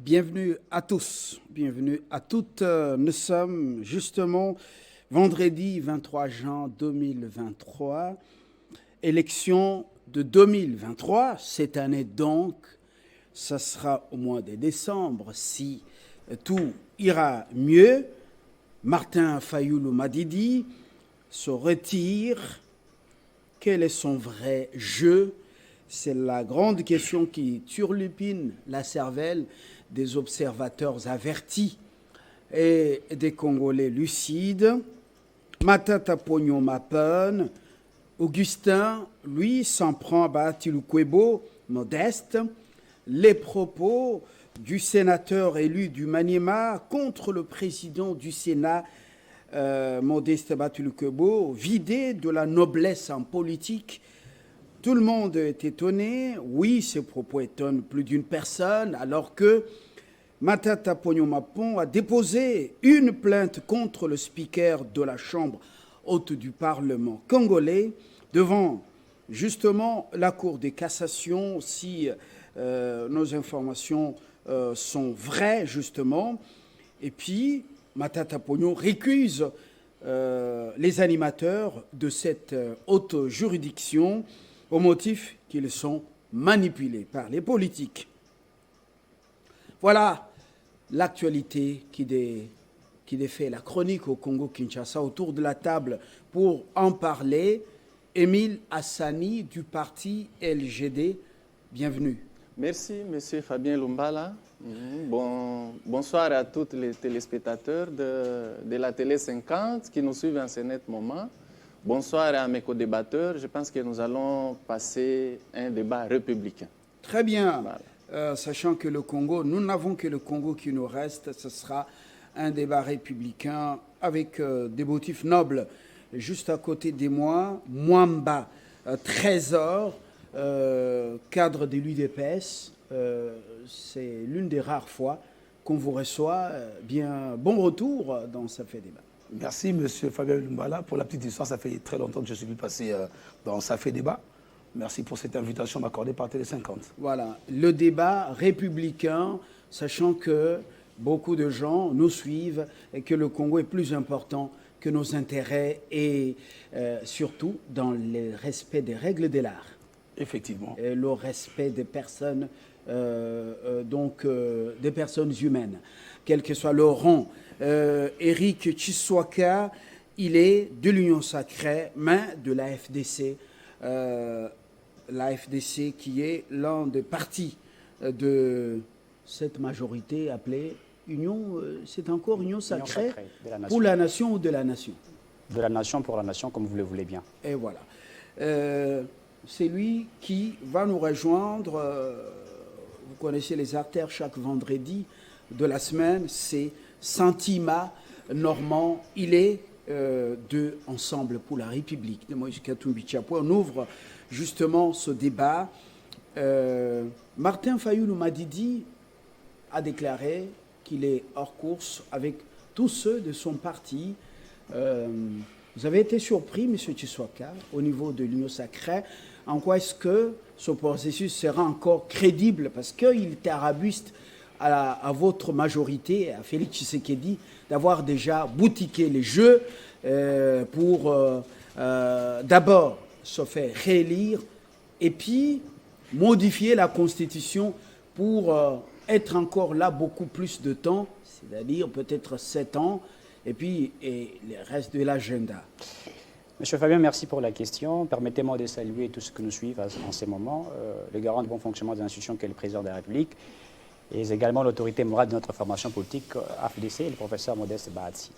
Bienvenue à tous, bienvenue à toutes. Nous sommes justement vendredi 23 juin 2023, élection de 2023, cette année donc, ça sera au mois de décembre si tout ira mieux. Martin Fayoulou Madidi se retire. Quel est son vrai jeu? C'est la grande question qui turlupine la cervelle des observateurs avertis et des Congolais lucides. Matata Pognon Mapen, Augustin, lui, s'en prend à Batilukwebo, modeste. Les propos du sénateur élu du Maniema contre le président du Sénat, Modeste Batilukwebo, vidé de la noblesse en politique. Tout le monde est étonné. Oui, ces propos étonnent plus d'une personne, alors que Matata Pognon Mapon a déposé une plainte contre le speaker de la Chambre haute du Parlement congolais devant justement la Cour de cassation, si nos informations sont vraies justement. Et puis, Matata Pognon récuse les animateurs de cette haute juridiction au motif qu'ils sont manipulés par les politiques. Voilà l'actualité qui défait la chronique au Congo-Kinshasa. Autour de la table pour en parler, Émile Hassani du parti LGD. Bienvenue. Merci, M. Fabien Lumbala. Bonsoir à tous les téléspectateurs de la Télé 50 qui nous suivent en ce net moment. Bonsoir à mes co-débatteurs. Je pense que nous allons passer un débat républicain. Très bien. Voilà. Sachant que le Congo, nous n'avons que le Congo qui nous reste, ce sera un débat républicain avec des motifs nobles. Juste à côté de moi, Mwamba Trésor, cadre de l'UDPS. C'est l'une des rares fois qu'on vous reçoit. Bien, bon retour dans Ça fait débat. Merci, M. Fabien Lumbala. Pour la petite histoire, ça fait très longtemps que je suis venu passer dans Ça fait débat. Merci pour cette invitation m'accordée par Télé 50. Voilà, le débat républicain, sachant que beaucoup de gens nous suivent et que le Congo est plus important que nos intérêts et surtout dans le respect des règles de l'art. Effectivement. Et le respect des personnes, des personnes humaines, quel que soit leur rang. Éric Tshiswaka, il est de l'Union sacrée, mais de la FDC. La FDC qui est l'un des partis de cette majorité appelée Union, c'est encore Union sacrée pour la nation ou de la nation? De la nation pour la nation, comme vous le voulez bien. Et voilà. C'est lui qui va nous rejoindre. Vous connaissez les artères chaque vendredi de la semaine, c'est Santima Normand. Il est de Ensemble pour la République de Moïse Katumbi Tchapou. On ouvre justement ce débat. Martin Fayoulou Madidi a déclaré qu'il est hors course avec tous ceux de son parti. Vous avez été surpris, M. Tshiswaka, au niveau de l'Union sacrée. En quoi est-ce que ce processus sera encore crédible? Parce qu'il était arabuiste à votre majorité, à Félix Tshisekedi, d'avoir déjà boutiqué les jeux pour d'abord se faire réélire et puis modifier la Constitution pour être encore là beaucoup plus de temps, c'est-à-dire peut-être 7 ans, et puis le reste de l'agenda. Monsieur Fabien, merci pour la question. Permettez-moi de saluer tous ceux qui nous suivent en ce moment, le garant de bon fonctionnement des institutions qu'est le président de la République, et également l'autorité morale de notre formation politique, AFDC, le professeur Modeste Bahatsi.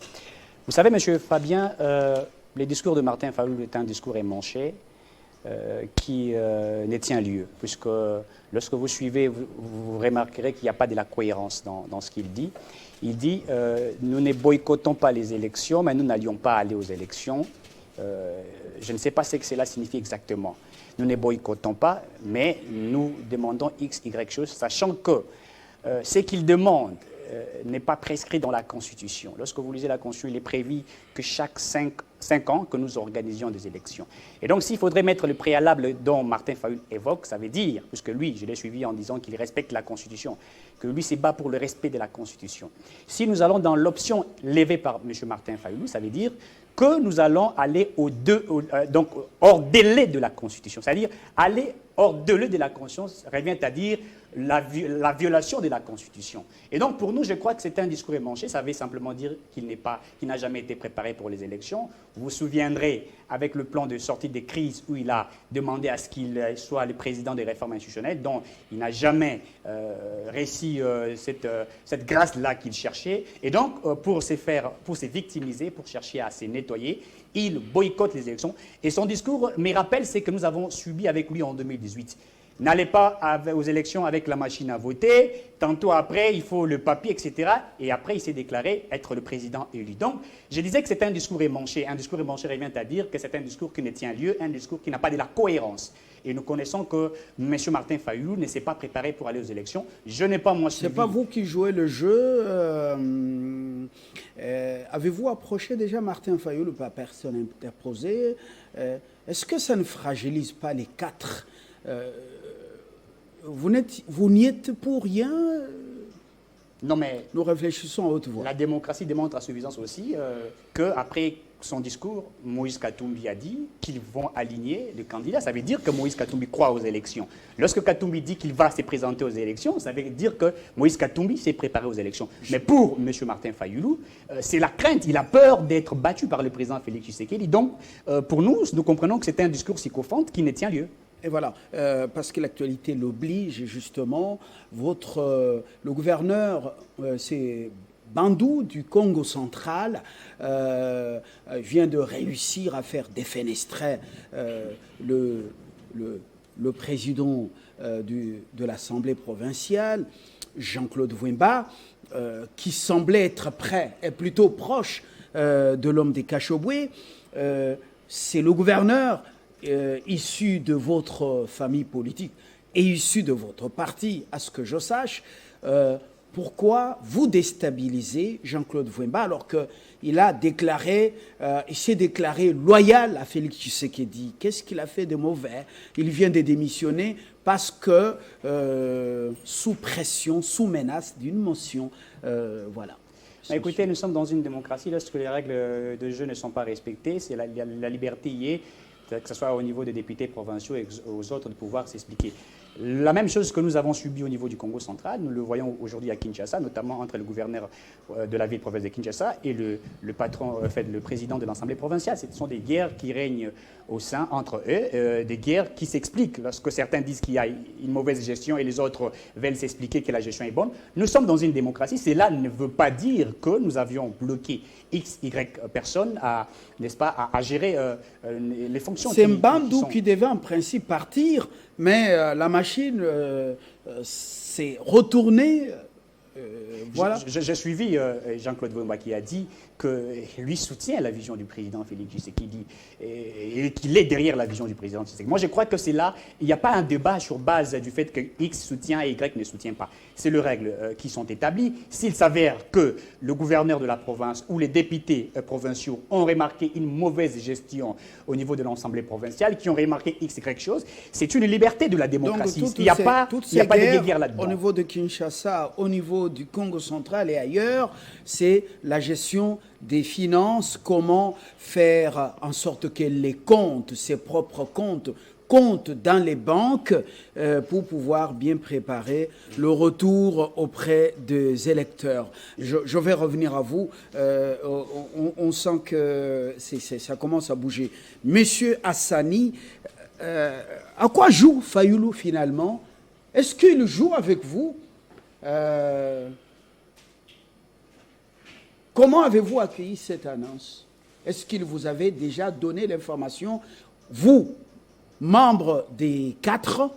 Vous savez, monsieur Fabien, le discours de Martin Fayoulou est un discours émanché qui ne tient lieu, puisque lorsque vous suivez, vous remarquerez qu'il n'y a pas de la cohérence dans ce qu'il dit. Il dit nous ne boycottons pas les élections, mais nous n'allions pas aller aux élections. Je ne sais pas ce que cela signifie exactement. Nous ne boycottons pas, mais nous demandons X, Y chose, sachant que ce qu'il demande n'est pas prescrit dans la Constitution. Lorsque vous lisez la Constitution, il est prévu que chaque 5 5 ans que nous organisions des élections. Et donc, s'il faudrait mettre le préalable dont Martin Fayoulou évoque, ça veut dire, puisque lui, je l'ai suivi en disant qu'il respecte la Constitution, que lui se bat pour le respect de la Constitution. Si nous allons dans l'option levée par M. Martin Fayoulou, ça veut dire que nous allons aller donc hors délai de la Constitution. C'est-à-dire aller hors délai de la Constitution revient à dire la violation de la Constitution. Et donc pour nous, je crois que c'est un discours émanché. Ça veut simplement dire qu'il n'a jamais été préparé pour les élections. Vous vous souviendrez, avec le plan de sortie des crises où il a demandé à ce qu'il soit le président des réformes institutionnelles, dont il n'a jamais réussi cette grâce-là qu'il cherchait. Et donc, pour se victimiser, pour chercher à se nettoyer, il boycotte les élections. Et son discours me rappelle ce que nous avons subi avec lui en 2018. N'allez pas aux élections avec la machine à voter, tantôt après, il faut le papier, etc. Et après, il s'est déclaré être le président élu. Donc, je disais que c'est un discours émanché. Un discours émanché revient à dire que c'est un discours qui ne tient lieu, un discours qui n'a pas de la cohérence. Et nous connaissons que M. Martin Fayoulou ne s'est pas préparé pour aller aux élections. Je n'ai pas, moi, suivi. C'est pas vous qui jouez le jeu. Avez-vous approché déjà Martin Fayoulou, pas personne interposée? Est-ce que ça ne fragilise pas les quatre? Vous n'y êtes pour rien? Non, mais nous réfléchissons à haute voix. La démocratie démontre à suffisance aussi qu'après son discours, Moïse Katumbi a dit qu'ils vont aligner le candidat. Ça veut dire que Moïse Katumbi croit aux élections. Lorsque Katumbi dit qu'il va se présenter aux élections, ça veut dire que Moïse Katumbi s'est préparé aux élections. Mais pour M. Martin Fayoulou, c'est la crainte. Il a peur d'être battu par le président Félix Tshisekedi. Donc, pour nous, nous comprenons que c'est un discours sycophante qui ne tient lieu. Et voilà, parce que l'actualité l'oblige, justement, le gouverneur, c'est Bandou du Congo central, vient de réussir à faire défenestrer le président de l'Assemblée provinciale, Jean-Claude Vwemba, qui semblait être prêt et plutôt proche de l'homme des Cachoboué. C'est le gouverneur issu de votre famille politique et issu de votre parti, à ce que je sache, pourquoi vous déstabilisez Jean-Claude Vwemba alors qu'il a déclaré, il s'est déclaré loyal à Félix Tshisekedi? Qu'est-ce qu'il a fait de mauvais? Il vient de démissionner parce que, sous pression, sous menace d'une motion, voilà. Écoutez, nous sommes dans une démocratie, lorsque les règles de jeu ne sont pas respectées, c'est la liberté y est, que ce soit au niveau des députés provinciaux et aux autres de pouvoir s'expliquer. La même chose que nous avons subi au niveau du Congo central, nous le voyons aujourd'hui à Kinshasa, notamment entre le gouverneur de la ville-province de Kinshasa et le président de l'Assemblée provinciale. Ce sont des guerres qui règnent au sein entre eux, des guerres qui s'expliquent. Lorsque certains disent qu'il y a une mauvaise gestion et les autres veulent s'expliquer que la gestion est bonne, nous sommes dans une démocratie. Cela ne veut pas dire que nous avions bloqué X, Y personnes à gérer les fonctions. C'est Mbandou qui devait en principe partir, mais la machine s'est retournée. Voilà. J'ai suivi Jean-Claude Vwemba qui a dit que lui soutient la vision du président Félix Tshisekedi et qu'il est derrière la vision du président Tshisekedi. Moi, je crois que c'est là, il n'y a pas un débat sur base du fait que X soutient et Y ne soutient pas. C'est les règles qui sont établies. S'il s'avère que le gouverneur de la province ou les députés provinciaux ont remarqué une mauvaise gestion au niveau de l'Assemblée provinciale, qui ont remarqué X, Y chose, c'est une liberté de la démocratie. Donc, il n'y a pas de guerre là-dedans. Au niveau de Kinshasa, au niveau du Congo central et ailleurs, c'est la gestion des finances, comment faire en sorte que les comptes, ses propres comptes dans les banques pour pouvoir bien préparer le retour auprès des électeurs. Je vais revenir à vous. On sent que ça commence à bouger. Monsieur Hassani, à quoi joue Fayoulou finalement? Est-ce qu'il joue avec vous? Comment avez-vous accueilli cette annonce? Est-ce qu'il vous avait déjà donné l'information, vous, membre des 4,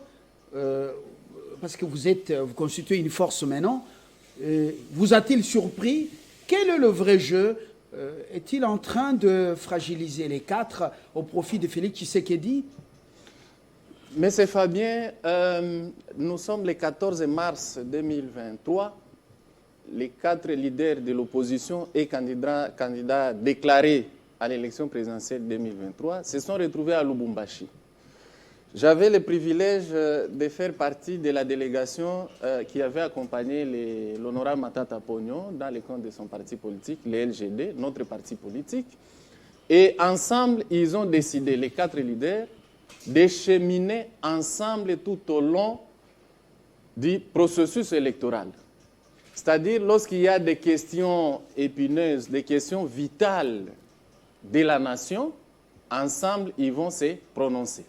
parce que vous constituez une force maintenant, vous a-t-il surpris? Quel est le vrai jeu? Est-il en train de fragiliser les 4 au profit de Félix Tshisekedi? Monsieur Fabien, nous sommes le 14 mars 2023. Les 4 leaders de l'opposition et candidats déclarés à l'élection présidentielle 2023 se sont retrouvés à Lubumbashi. J'avais le privilège de faire partie de la délégation qui avait accompagné l'honorable Matata Pognon dans le cadre de son parti politique, le LGD, notre parti politique. Et ensemble, ils ont décidé, les 4 leaders, de cheminer ensemble tout au long du processus électoral. C'est-à-dire, lorsqu'il y a des questions épineuses, des questions vitales de la nation, ensemble, ils vont se prononcer.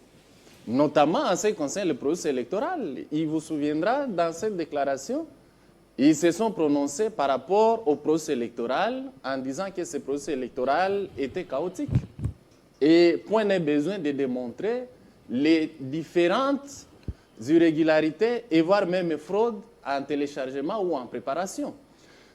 Notamment en ce qui concerne le processus électoral. Il vous souviendra, dans cette déclaration, ils se sont prononcés par rapport au processus électoral en disant que ce processus électoral était chaotique. Et point n'est besoin de démontrer les différentes irrégularités et voire même fraudes en téléchargement ou en préparation.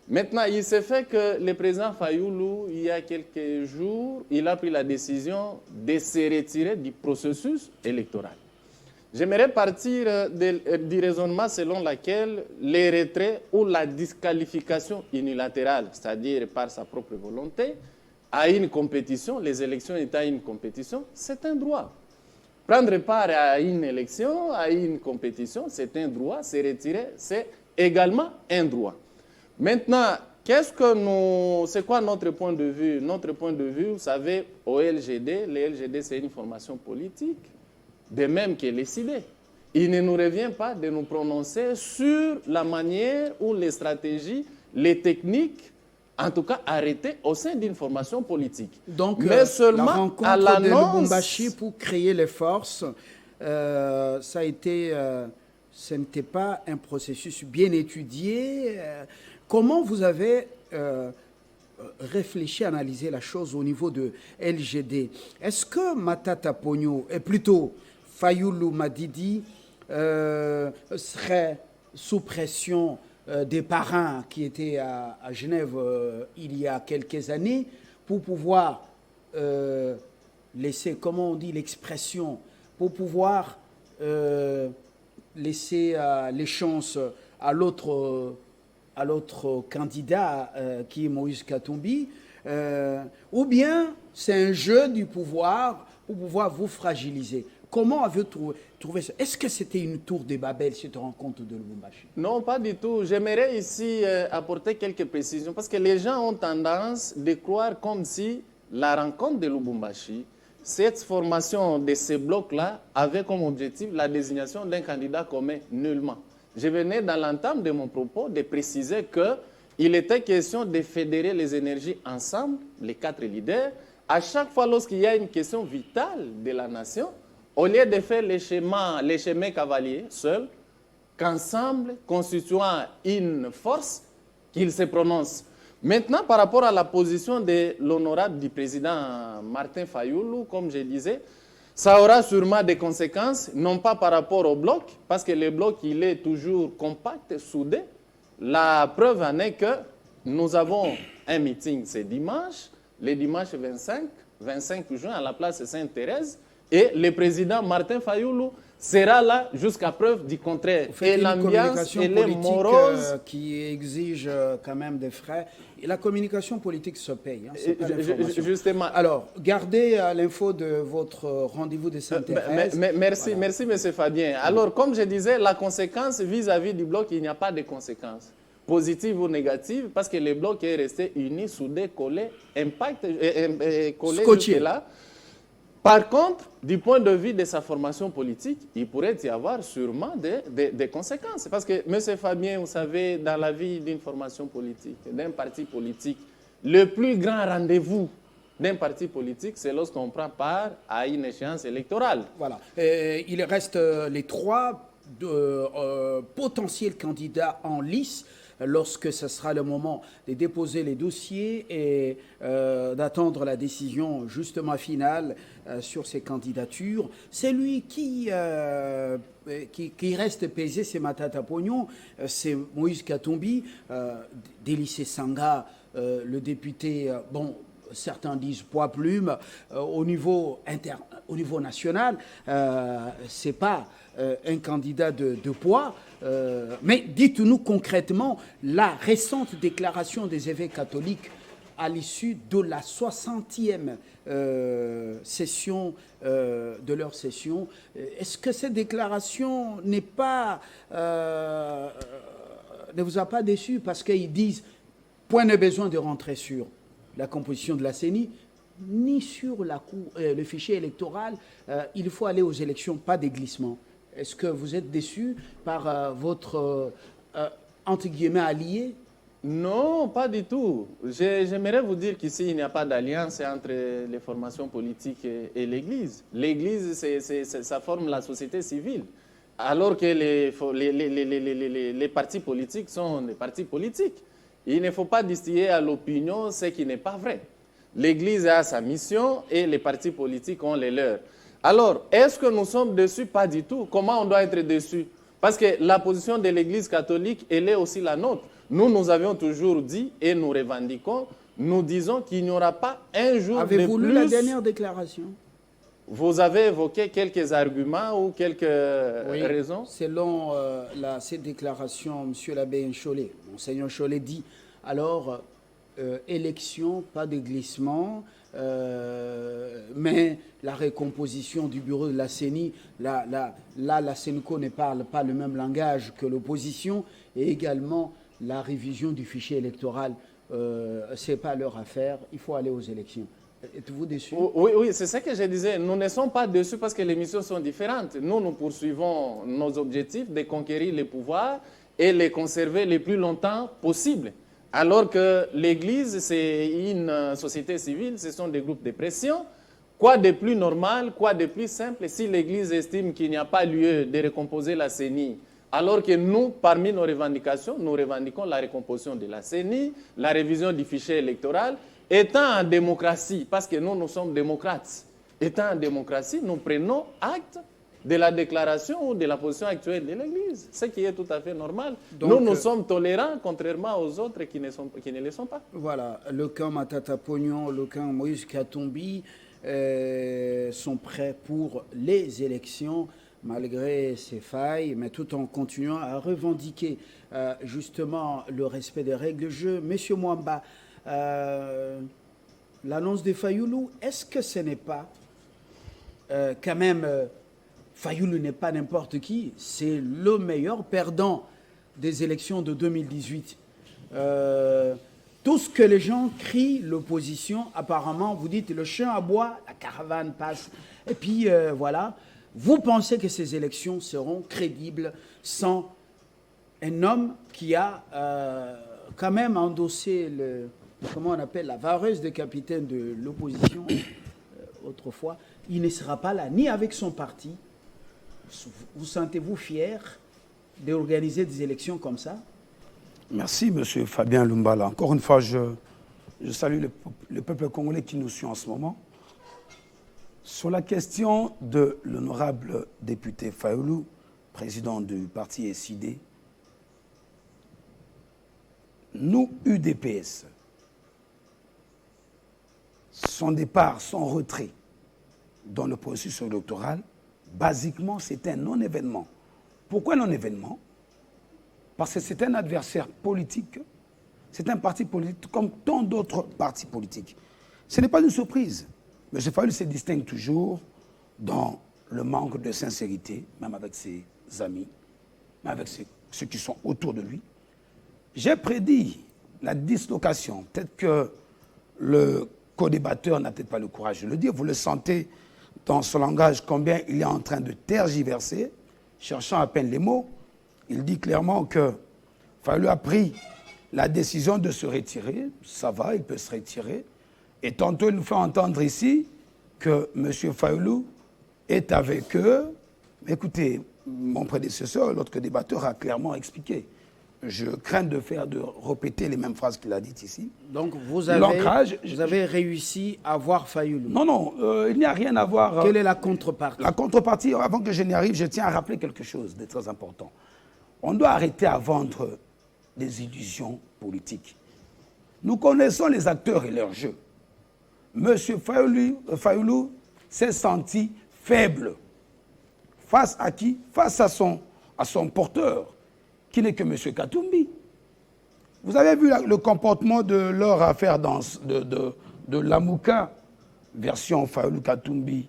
Maintenant, il s'est fait que le président Fayoulou, il y a quelques jours, il a pris la décision de se retirer du processus électoral. J'aimerais partir du raisonnement selon lequel les retraits ou la disqualification unilatérale, c'est-à-dire par sa propre volonté, à une compétition, les élections étant une compétition, c'est un droit. Prendre part à une élection, à une compétition, c'est un droit. Se retirer, c'est également un droit. Maintenant, c'est quoi notre point de vue? Notre point de vue, vous savez, au LGD, le LGD, c'est une formation politique, de même que les CID. Il ne nous revient pas de nous prononcer sur la manière ou les stratégies, les techniques, en tout cas arrêtées au sein d'une formation politique. Donc, mais seulement la rencontre à l'annonce de Lubumbashi pour créer les forces, ça a été, ce n'était pas un processus bien étudié. Comment vous avez réfléchi, analysé la chose au niveau de LGD? Est-ce que Matata Pognon, et plutôt Fayoulou Madidi, serait sous pression des parrains qui étaient à Genève il y a quelques années pour pouvoir laisser, comment on dit, l'expression, pour pouvoir laisser les chances à l'autre candidat qui est Moïse Katumbi, ou bien c'est un jeu du pouvoir pour pouvoir vous fragiliser. Comment avez-vous trouvé ça? Est-ce que c'était une tour de Babel, cette rencontre de Lubumbashi? Non, pas du tout. J'aimerais ici apporter quelques précisions parce que les gens ont tendance de croire comme si la rencontre de Lubumbashi, cette formation de ces blocs-là, avait comme objectif la désignation d'un candidat commun nullement. Je venais dans l'entame de mon propos de préciser qu'il était question de fédérer les énergies ensemble, les 4 leaders, à chaque fois lorsqu'il y a une question vitale de la nation, au lieu de faire les chemins cavaliers seuls, qu'ensemble, constituant une force, qu'ils se prononcent. Maintenant, par rapport à la position de l'honorable du président Martin Fayoulou, comme je disais, ça aura sûrement des conséquences, non pas par rapport au bloc, parce que le bloc, il est toujours compact, soudé. La preuve en est que nous avons un meeting, c'est dimanche, le dimanche 25 juin, à la place Sainte-Thérèse, et le président Martin Fayoulou sera là jusqu'à preuve du contraire. Et l'ambiance, elle est morose. Qui exige quand même des frais. Et la communication politique se paye. Hein, c'est pas l'information. Justement. Alors, gardez l'info de votre rendez-vous de Sainte-Thérèse. Merci, Voilà. merci, M. Fabien. Alors, comme je disais, la conséquence vis-à-vis du bloc, il n'y a pas de conséquences positives ou négatives, parce que le bloc est resté uni, soudé, collé, collé jusque-là. Par contre, du point de vue de sa formation politique, il pourrait y avoir sûrement des conséquences. Parce que, M. Fabien, vous savez, dans la vie d'une formation politique, d'un parti politique, le plus grand rendez-vous d'un parti politique, c'est lorsqu'on prend part à une échéance électorale. Voilà. Il reste les 3 potentiels candidats en lice lorsque ce sera le moment de déposer les dossiers et d'attendre la décision justement finale sur ces candidatures. Celui qui reste pesé, c'est Matata Pognon, c'est Moïse Katumbi, Délicé Sanga, le député, bon, certains disent poids-plume, au niveau national, c'est pas un candidat de poids, mais dites-nous concrètement la récente déclaration des évêques catholiques à l'issue de la 60e session de leur session. Est-ce que cette déclaration ne vous a pas déçu parce qu'ils disent point de besoin de rentrer sur la composition de la CENI, ni sur le fichier électoral, il faut aller aux élections, pas des glissements. Est-ce que vous êtes déçu par votre, entre guillemets, allié? Non, pas du tout. J'aimerais vous dire qu'ici, il n'y a pas d'alliance entre les formations politiques et l'Église. L'Église, ça forme la société civile, alors que les partis politiques sont des partis politiques. Il ne faut pas distiller à l'opinion ce qui n'est pas vrai. L'Église a sa mission et les partis politiques ont les leurs. Alors, est-ce que nous sommes déçus? Pas du tout. Comment on doit être déçus? Parce que la position de l'Église catholique, elle est aussi la nôtre. Nous avions toujours dit et nous revendiquons, nous disons qu'il n'y aura pas un jour de plus... Avez-vous lu la dernière déclaration? Vous avez évoqué quelques arguments ou quelques raisons? Selon cette déclaration, M. l'abbé Cholet, Monseigneur Cholet dit, alors, élection, pas de glissement, mais la recomposition du bureau de la CENI, la CENCO ne parle pas le même langage que l'opposition, et également la révision du fichier électoral, ce n'est pas leur affaire, il faut aller aux élections. Êtes-vous déçu? Oui, c'est ça que je disais. Nous ne sommes pas déçus parce que les missions sont différentes. Nous poursuivons nos objectifs de conquérir les pouvoirs et les conserver le plus longtemps possible. Alors que l'Église, c'est une société civile, ce sont des groupes de pression. Quoi de plus normal, quoi de plus simple, si l'Église estime qu'il n'y a pas lieu de recomposer la CENI, alors que nous, parmi nos revendications, nous revendiquons la recomposition de la CENI, la révision du fichier électoral, étant en démocratie, parce que nous sommes démocrates, étant en démocratie, nous prenons acte de la déclaration ou de la position actuelle de l'Église, ce qui est tout à fait normal. Donc, nous sommes tolérants, contrairement aux autres qui ne le sont pas. Voilà, le camp Matata Pognon, le camp Moïse Katumbi sont prêts pour les élections, malgré ces failles, mais tout en continuant à revendiquer justement le respect des règles de jeu. Monsieur Mwamba, l'annonce de Fayoulou, est-ce que ce n'est pas quand même... Fayoulou n'est pas n'importe qui, c'est le meilleur perdant des élections de 2018. Tout ce que les gens crient, l'opposition, apparemment, vous dites le chien aboie, la caravane passe. Et puis voilà, vous pensez que ces élections seront crédibles sans un homme qui a quand même endossé comment on appelle, la vareuse de capitaine de l'opposition autrefois. Il ne sera pas là, ni avec son parti. Vous sentez-vous fier d'organiser des élections comme ça? Merci, M. Fabien Lumbala. Encore une fois, je salue le peuple congolais qui nous suit en ce moment. Sur la question de l'honorable député Fayoulou, président du parti SID, nous, UDPS, son départ, son retrait dans le processus électoral, basiquement, c'est un non-événement. Pourquoi non-événement? Parce que c'est un adversaire politique, c'est un parti politique comme tant d'autres partis politiques. Ce n'est pas une surprise. M. Fayoulou se distingue toujours dans le manque de sincérité, même avec ses amis, même avec ceux qui sont autour de lui. J'ai prédit la dislocation. Peut-être que le co-débatteur n'a peut-être pas le courage de le dire. Vous le sentez dans son langage combien il est en train de tergiverser, cherchant à peine les mots. Il dit clairement que Fayoulou a pris la décision de se retirer. Ça va, il peut se retirer. Et tantôt, il nous fait entendre ici que M. Fayoulou est avec eux. Écoutez, mon prédécesseur, l'autre débatteur, a clairement expliqué. Je crains de répéter les mêmes phrases qu'il a dites ici. Donc vous avez réussi à voir Fayoulou? Non, il n'y a rien à voir. Quelle est la contrepartie? La contrepartie, avant que je n'y arrive, je tiens à rappeler quelque chose de très important. On doit arrêter à vendre des illusions politiques. Nous connaissons les acteurs et leur jeu. M. Fayoulou s'est senti faible. Face à qui? Face à son porteur, qui n'est que M. Katumbi. Vous avez vu le comportement de leur affaire de Lamouka, version Fayoulou Katumbi,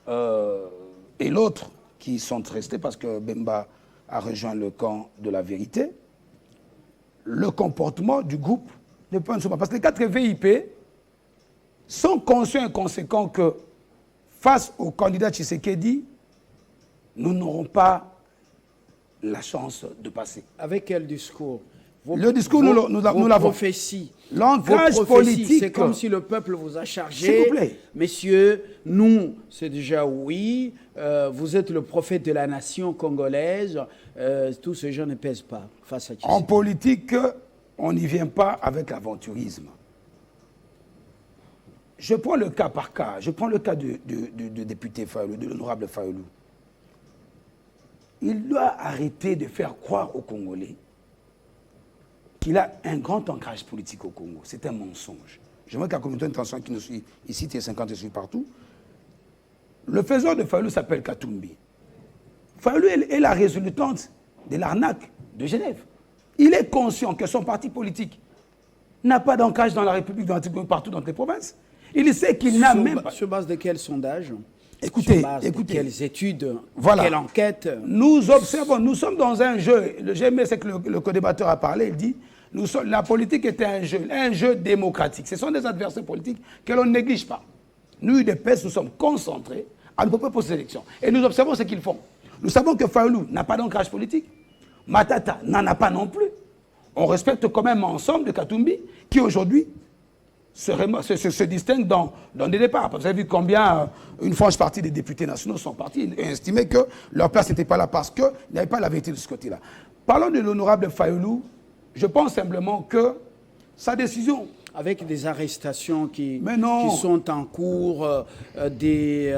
et l'autre, qui sont restés parce que Bemba a rejoint le camp de la vérité. Le comportement du groupe ne peut pas. Parce que les 4 VIP sont conscients et conséquents que face au candidat Tshisekedi, nous n'aurons pas la chance de passer. Avec quel discours? Le discours, nous l'avons. Prophéties. L'ancrage politique. C'est comme si le peuple vous a chargé. S'il vous plaît. Messieurs, nous, c'est déjà oui. Vous êtes le prophète de la nation congolaise. Tous ces gens ne pèsent pas face à Tshisekedi. En politique, on n'y vient pas avec l'aventurisme. Je prends le cas par cas. Je prends le cas du député Fayoulou, de l'honorable Fayoulou. Il doit arrêter de faire croire aux Congolais qu'il a un grand ancrage politique au Congo. C'est un mensonge. J'aimerais que la communauté internationale qui nous suit ici, T50 et suit partout, le faiseur de Fayoulou s'appelle Katumbi. Fayoulou est la résultante de l'arnaque de Genève. Il est conscient que son parti politique n'a pas d'ancrage dans la République, partout dans les provinces. Il sait qu'il n'a même pas... Sur base de quel sondage? Écoutez, sur base de quelles études? Voilà. Quelle enquête? Nous observons, nous sommes dans un jeu. J'ai aimé ce que le co-débatteur a parlé, il dit, la politique était un jeu démocratique. Ce sont des adversaires politiques que l'on ne néglige pas. Nous, UDPS, nous sommes concentrés à nos propres élections. Et nous observons ce qu'ils font. Nous savons que Fayoulou n'a pas d'ancrage politique. Matata n'en a pas non plus. On respecte quand même l'ensemble de Katumbi, qui aujourd'hui se distingue dans des départs. Vous avez vu combien une franche partie des députés nationaux sont partis et estimaient que leur place n'était pas là parce qu'il n'y avait pas la vérité de ce côté-là. Parlons de l'honorable Fayoulou. Je pense simplement que sa décision... Avec des arrestations qui sont en cours, des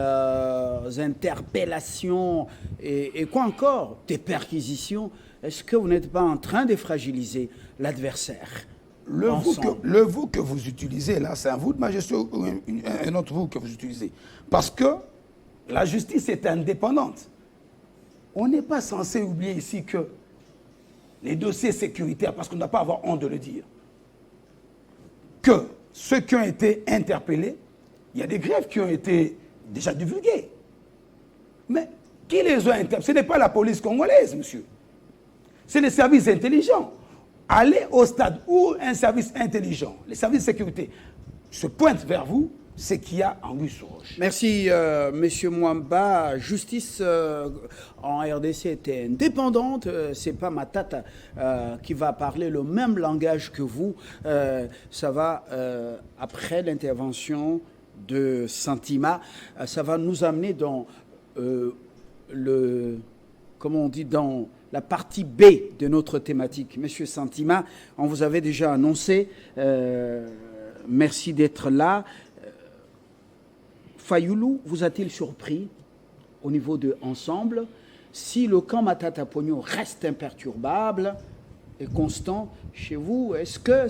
interpellations et quoi encore, des perquisitions, est-ce que vous n'êtes pas en train de fragiliser l'adversaire? Le vous que vous utilisez là, c'est un vous de majesté ou un autre vous que vous utilisez. Parce que la justice est indépendante. On n'est pas censé oublier ici que les dossiers sécuritaires, parce qu'on ne doit pas avoir honte de le dire, que ceux qui ont été interpellés, il y a des grèves qui ont été déjà divulguées. Mais qui les a interpellés? Ce n'est pas la police congolaise, monsieur. C'est les services intelligents. Allez au stade où un service intelligent, les services de sécurité, se pointent vers vous, c'est qu'il y a anguille sous roche. Merci, Monsieur Mwamba. Justice en RDC était indépendante. C'est pas Matata qui va parler le même langage que vous. Ça va, après l'intervention de Santima, ça va nous amener dans comment on dit, dans la partie B de notre thématique. Monsieur Santima, on vous avait déjà annoncé. Merci d'être là. Fayoulou vous a-t-il surpris au niveau de Ensemble? Si le camp Matata Pogno reste imperturbable et constant chez vous, est-ce que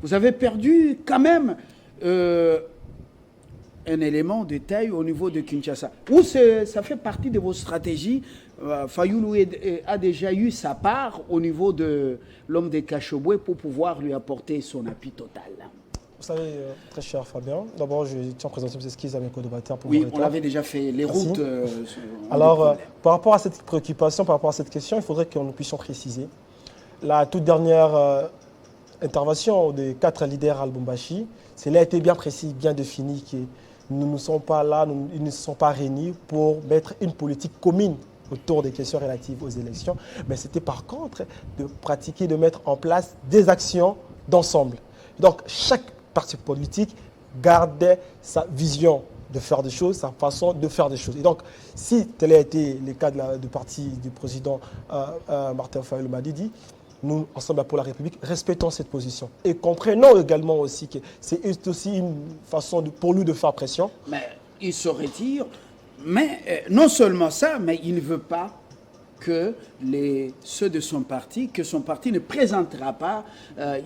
vous avez perdu quand même un élément de taille au niveau de Kinshasa? Ou ça fait partie de vos stratégies? Fayoulou a déjà eu sa part au niveau de l'homme des Cachoboué pour pouvoir lui apporter son appui total. Vous savez, très cher Fabien, d'abord je tiens à présenter mes excuses à mes co-débatteurs pour Oui, on l'avait déjà fait, les routes. Alors, par rapport à cette préoccupation, par rapport à cette question, il faudrait que nous puissions préciser. La toute dernière intervention des 4 leaders à Lubumbashi, cela a été bien précis, bien défini, que nous ne sommes pas là, ils ne sont pas réunis pour mettre une politique commune autour des questions relatives aux élections, mais c'était par contre de pratiquer, de mettre en place des actions d'ensemble. Donc, chaque parti politique gardait sa vision de faire des choses, sa façon de faire des choses. Et donc, si tel a été le cas du parti du président Martin Fayoulou Madidi, nous, Ensemble pour la République, respectons cette position. Et comprenons également aussi que c'est aussi une façon pour nous de faire pression. Mais il se retire, mais non seulement ça, mais il ne veut pas que ceux de son parti, que son parti ne présentera pas,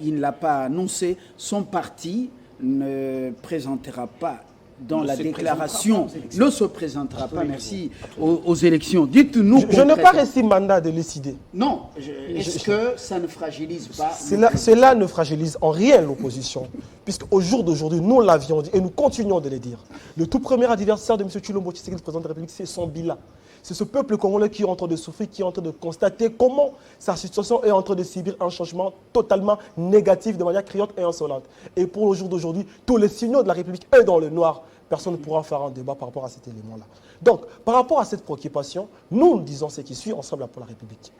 il ne l'a pas annoncé, son parti ne présentera pas dans la se déclaration présentera pas aux élections. ne se présentera pas, merci, aux élections. Dites-nous. Je n'ai pas reçu mandat de décider. Non, est-ce que ça ne fragilise pas Cela ne fragilise en rien l'opposition, puisqu'au jour d'aujourd'hui, nous l'avions dit et nous continuons de le dire. Le tout premier adversaire de M. Tshilombo Tshisekedi, le président de la République, c'est son bilan. C'est ce peuple congolais qui est en train de souffrir, qui est en train de constater comment sa situation est en train de subir un changement totalement négatif de manière criante et insolente. Et pour le jour d'aujourd'hui, tous les signaux de la République sont dans le noir. Personne ne pourra faire un débat par rapport à cet élément-là. Donc, par rapport à cette préoccupation, nous disons ce qui suit ensemble pour la République.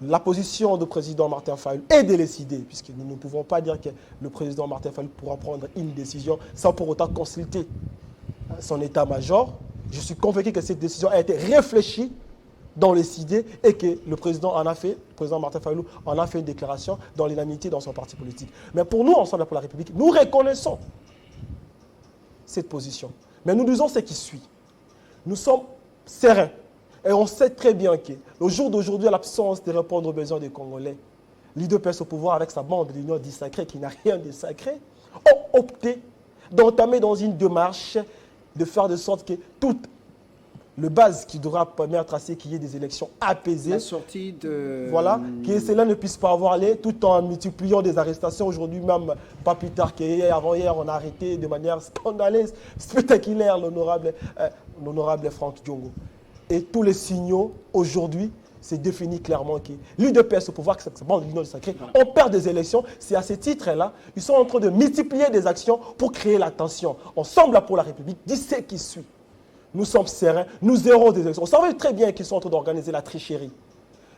La position du président Martin Fayulu est de décider, puisque nous ne pouvons pas dire que le président Martin Fayulu pourra prendre une décision sans pour autant consulter son état-major. Je suis convaincu que cette décision a été réfléchie dans les idées et que le président Martin Fayulu en a fait une déclaration dans l'unanimité dans son parti politique. Mais pour nous, ensemble pour la République, nous reconnaissons cette position. Mais nous disons ce qui suit. Nous sommes sereins et on sait très bien que le jour d'aujourd'hui, à l'absence de répondre aux besoins des Congolais, l'UDPS au pouvoir avec sa bande de l'Union dit sacré qui n'a rien de sacré, ont opté d'entamer dans une démarche de faire de sorte que toute le base qui devra permettre à ce qu'il y ait des élections apaisées. La sortie de... Voilà, que cela ne puisse pas avoir lieu tout en multipliant des arrestations. Aujourd'hui même, pas plus tard qu'hier, avant-hier, on a arrêté de manière scandaleuse, spectaculaire, l'honorable Franck Diongo. Et tous les signaux, aujourd'hui, c'est défini clairement que l'UDPS au pouvoir, que c'est bon, l'Union sacrée, on perd des élections. C'est à ce titre-là, ils sont en train de multiplier des actions pour créer la tension. Ensemble pour la République, dit ce qui suit. Nous sommes sereins, nous aurons des élections. On savait très bien qu'ils sont en train d'organiser la tricherie.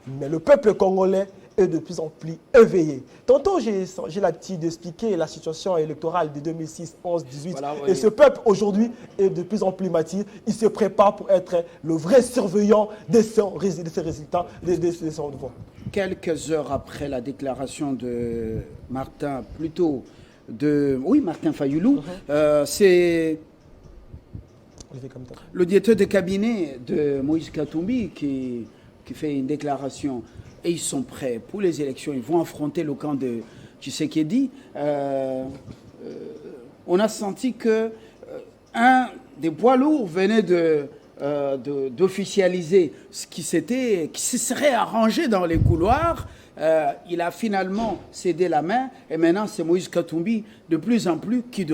Mais le peuple congolais est de plus en plus éveillé. Tantôt, j'ai l'habitude d'expliquer la situation électorale de 2006, 11, 18. Voilà, oui. Et ce peuple, aujourd'hui, est de plus en plus mature. Il se prépare pour être le vrai surveillant de ces résultats, de son vote. Quelques heures après la déclaration de Martin Fayulu, c'est le directeur de cabinet de Moïse Katumbi qui fait une déclaration. Et ils sont prêts pour les élections. Ils vont affronter le camp de Tshisekedi. On a senti que un des poids lourds venait d'officialiser ce qui se serait arrangé dans les couloirs. Il a finalement cédé la main. Et maintenant, c'est Moïse Katumbi de plus en plus qui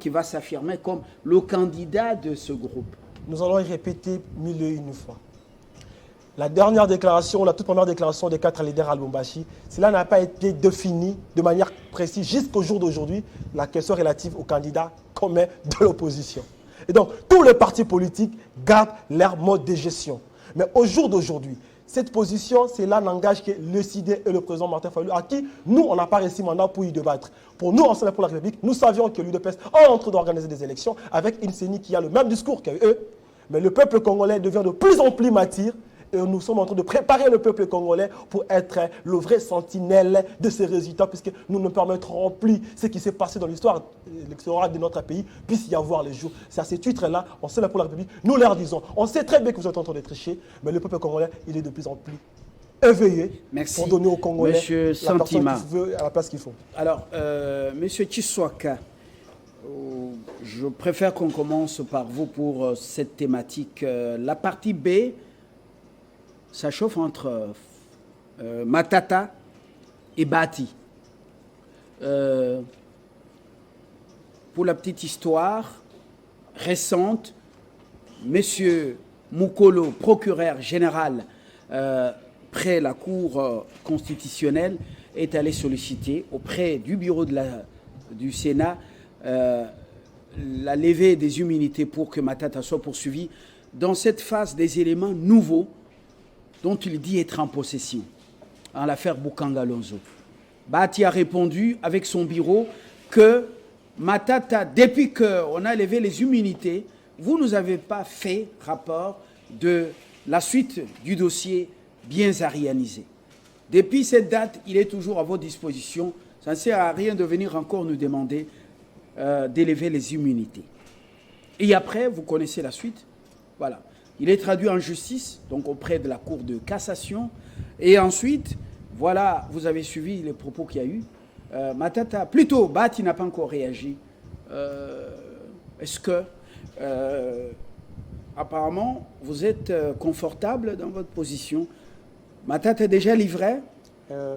va s'affirmer comme le candidat de ce groupe. Nous allons y répéter 1001 fois. La dernière déclaration, la toute première déclaration des 4 leaders à Lubumbashi, cela n'a pas été défini de manière précise jusqu'au jour d'aujourd'hui, la question relative aux candidats communs de l'opposition. Et donc, tous les partis politiques gardent leur mode de gestion. Mais au jour d'aujourd'hui, cette position, cela n'engage que le CID et le président Martin Fayulu, à qui nous, on n'a pas reçu mandat pour y débattre. Pour nous, ensemble pour la République, nous savions que l'UDPS est en train d'organiser des élections avec une CENI qui a le même discours qu'eux. Mais le peuple congolais devient de plus en plus mature. Et nous sommes en train de préparer le peuple congolais pour être le vrai sentinelle de ces résultats, puisque nous ne permettrons plus ce qui s'est passé dans l'histoire électorale de notre pays, puisse y avoir les jours. C'est à ce titre-là, on sait là pour la République, nous leur disons, on sait très bien que vous êtes en train de tricher, mais le peuple congolais, il est de plus en plus éveillé. Merci. Pour donner aux Congolais Monsieur la personne qu'il veut, à la place qu'il faut. Alors, Monsieur Tshiswaka, je préfère qu'on commence par vous pour cette thématique. La partie B, ça chauffe entre Matata et Bati. Pour la petite histoire récente, M. Mukolo, procureur général près la Cour constitutionnelle, est allé solliciter auprès du bureau du Sénat la levée des immunités pour que Matata soit poursuivi dans cette phase des éléments nouveaux dont il dit être en possession, en l'affaire Bukanga-Lonzo. Bati a répondu avec son bureau que Matata, depuis qu'on a levé les immunités, vous ne nous avez pas fait rapport de la suite du dossier bien arianisé. Depuis cette date, il est toujours à votre disposition. Ça ne sert à rien de venir encore nous demander d'élever les immunités. Et après, vous connaissez la suite. Voilà. Il est traduit en justice, donc auprès de la Cour de cassation. Et ensuite, voilà, vous avez suivi les propos qu'il y a eu. Matata, plutôt, Bati n'a pas encore réagi. Est-ce que, apparemment, vous êtes confortable dans votre position? Matata est déjà livré?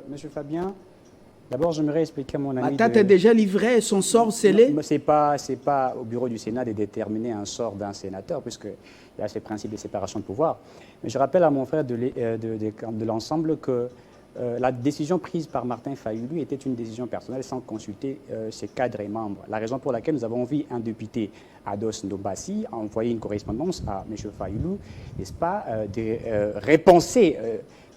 Monsieur Fabien, d'abord, j'aimerais expliquer à mon ami... Matata est déjà livré, son sort scellé? Ce n'est pas au bureau du Sénat de déterminer un sort d'un sénateur, puisqu'il y a ces principes de séparation de pouvoir. Mais je rappelle à mon frère de l'ensemble que la décision prise par Martin Fayoulou était une décision personnelle sans consulter ses cadres et membres. La raison pour laquelle nous avons vu un député, Ados Ndobassi, envoyer une correspondance à M. Fayoulou, n'est-ce pas, de repenser...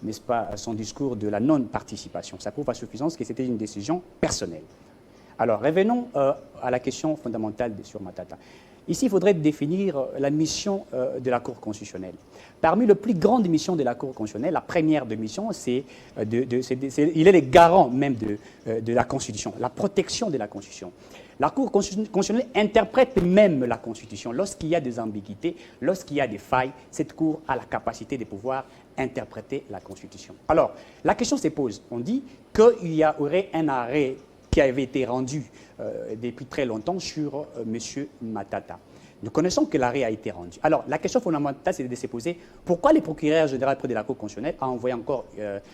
n'est-ce pas, son discours de la non-participation. Ça prouve à suffisance que c'était une décision personnelle. Alors, revenons à la question fondamentale sur Matata. Ici, il faudrait définir la mission de la Cour constitutionnelle. Parmi les plus grandes missions de la Cour constitutionnelle, la première de mission, il est le garant même de la Constitution, la protection de la Constitution. La Cour constitutionnelle interprète même la Constitution. Lorsqu'il y a des ambiguïtés, lorsqu'il y a des failles, cette Cour a la capacité de pouvoir interpréter la Constitution. Alors, la question se pose. On dit qu'il y aurait un arrêt qui avait été rendu depuis très longtemps sur M. Matata. Nous connaissons que l'arrêt a été rendu. Alors, la question fondamentale, c'est de se poser pourquoi le procureur général près de la Cour constitutionnelle a envoyé encore...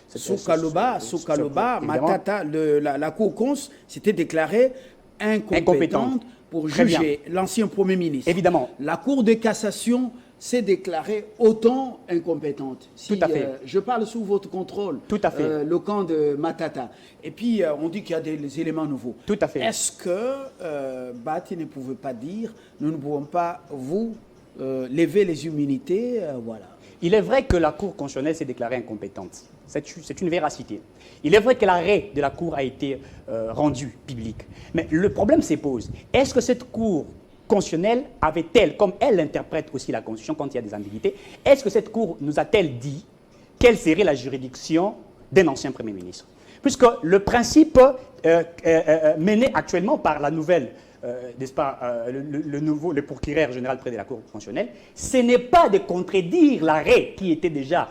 Soukaloba, Matata, la Cour cons s'était déclarée incompétente pour juger l'ancien Premier ministre. Évidemment. La Cour de cassation s'est déclarée autant incompétente. Tout à fait. Je parle sous votre contrôle. Tout à fait. Le camp de Matata. Et puis, on dit qu'il y a des éléments nouveaux. Tout à fait. Est-ce que Bati ne pouvait pas dire, nous ne pouvons pas vous lever les immunités, voilà. Il est vrai que la Cour constitutionnelle s'est déclarée incompétente. C'est une véracité. Il est vrai que l'arrêt de la Cour a été rendu public. Mais le problème se pose. Est-ce que cette Cour constitutionnelle avait-elle, comme elle interprète aussi la Constitution quand il y a des ambiguïtés, est-ce que cette Cour nous a-t-elle dit quelle serait la juridiction d'un ancien Premier ministre? Puisque le principe mené actuellement par la nouvelle, n'est-ce pas, le procureur général près de la Cour constitutionnelle, ce n'est pas de contredire l'arrêt qui était déjà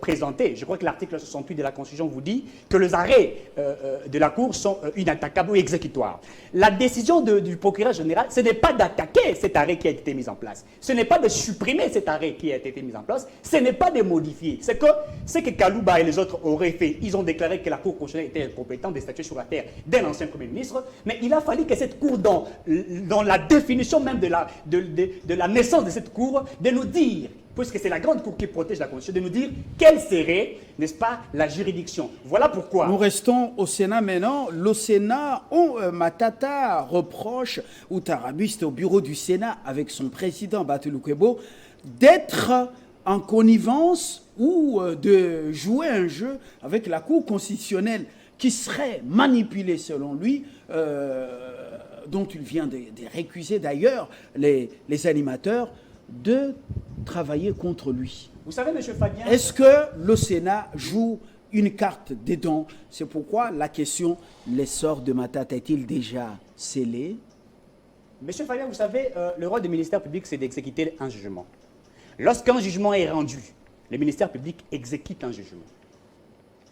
présenté. Je crois que l'article 68 de la Constitution vous dit que les arrêts de la Cour sont inattaquables ou exécutoires. La décision du procureur général, ce n'est pas d'attaquer cet arrêt qui a été mis en place. Ce n'est pas de supprimer cet arrêt qui a été mis en place. Ce n'est pas de modifier. C'est que ce que Kalouba et les autres auraient fait, ils ont déclaré que la Cour constitutionnelle était compétente de statuer sur la terre d'un ancien Premier ministre, mais il a fallu que cette Cour, dans la définition même de la naissance de cette Cour, de nous dire, puisque c'est la grande Cour qui protège la Constitution, de nous dire quelle serait, n'est-ce pas, la juridiction. Voilà pourquoi. Nous restons au Sénat maintenant. Le Sénat, Matata reproche Outarabiste au bureau du Sénat avec son président Bati Lukwebo d'être en connivence ou de jouer un jeu avec la Cour constitutionnelle qui serait manipulée selon lui, dont il vient de récuser d'ailleurs les animateurs, de travailler contre lui. Vous savez, M. Fabien... Est-ce que le Sénat joue une carte dedans? C'est pourquoi la question, l'essor de Matata est-il déjà scellé? M. Fabien, vous savez, le rôle du ministère public, c'est d'exécuter un jugement. Lorsqu'un jugement est rendu, le ministère public exécute un jugement.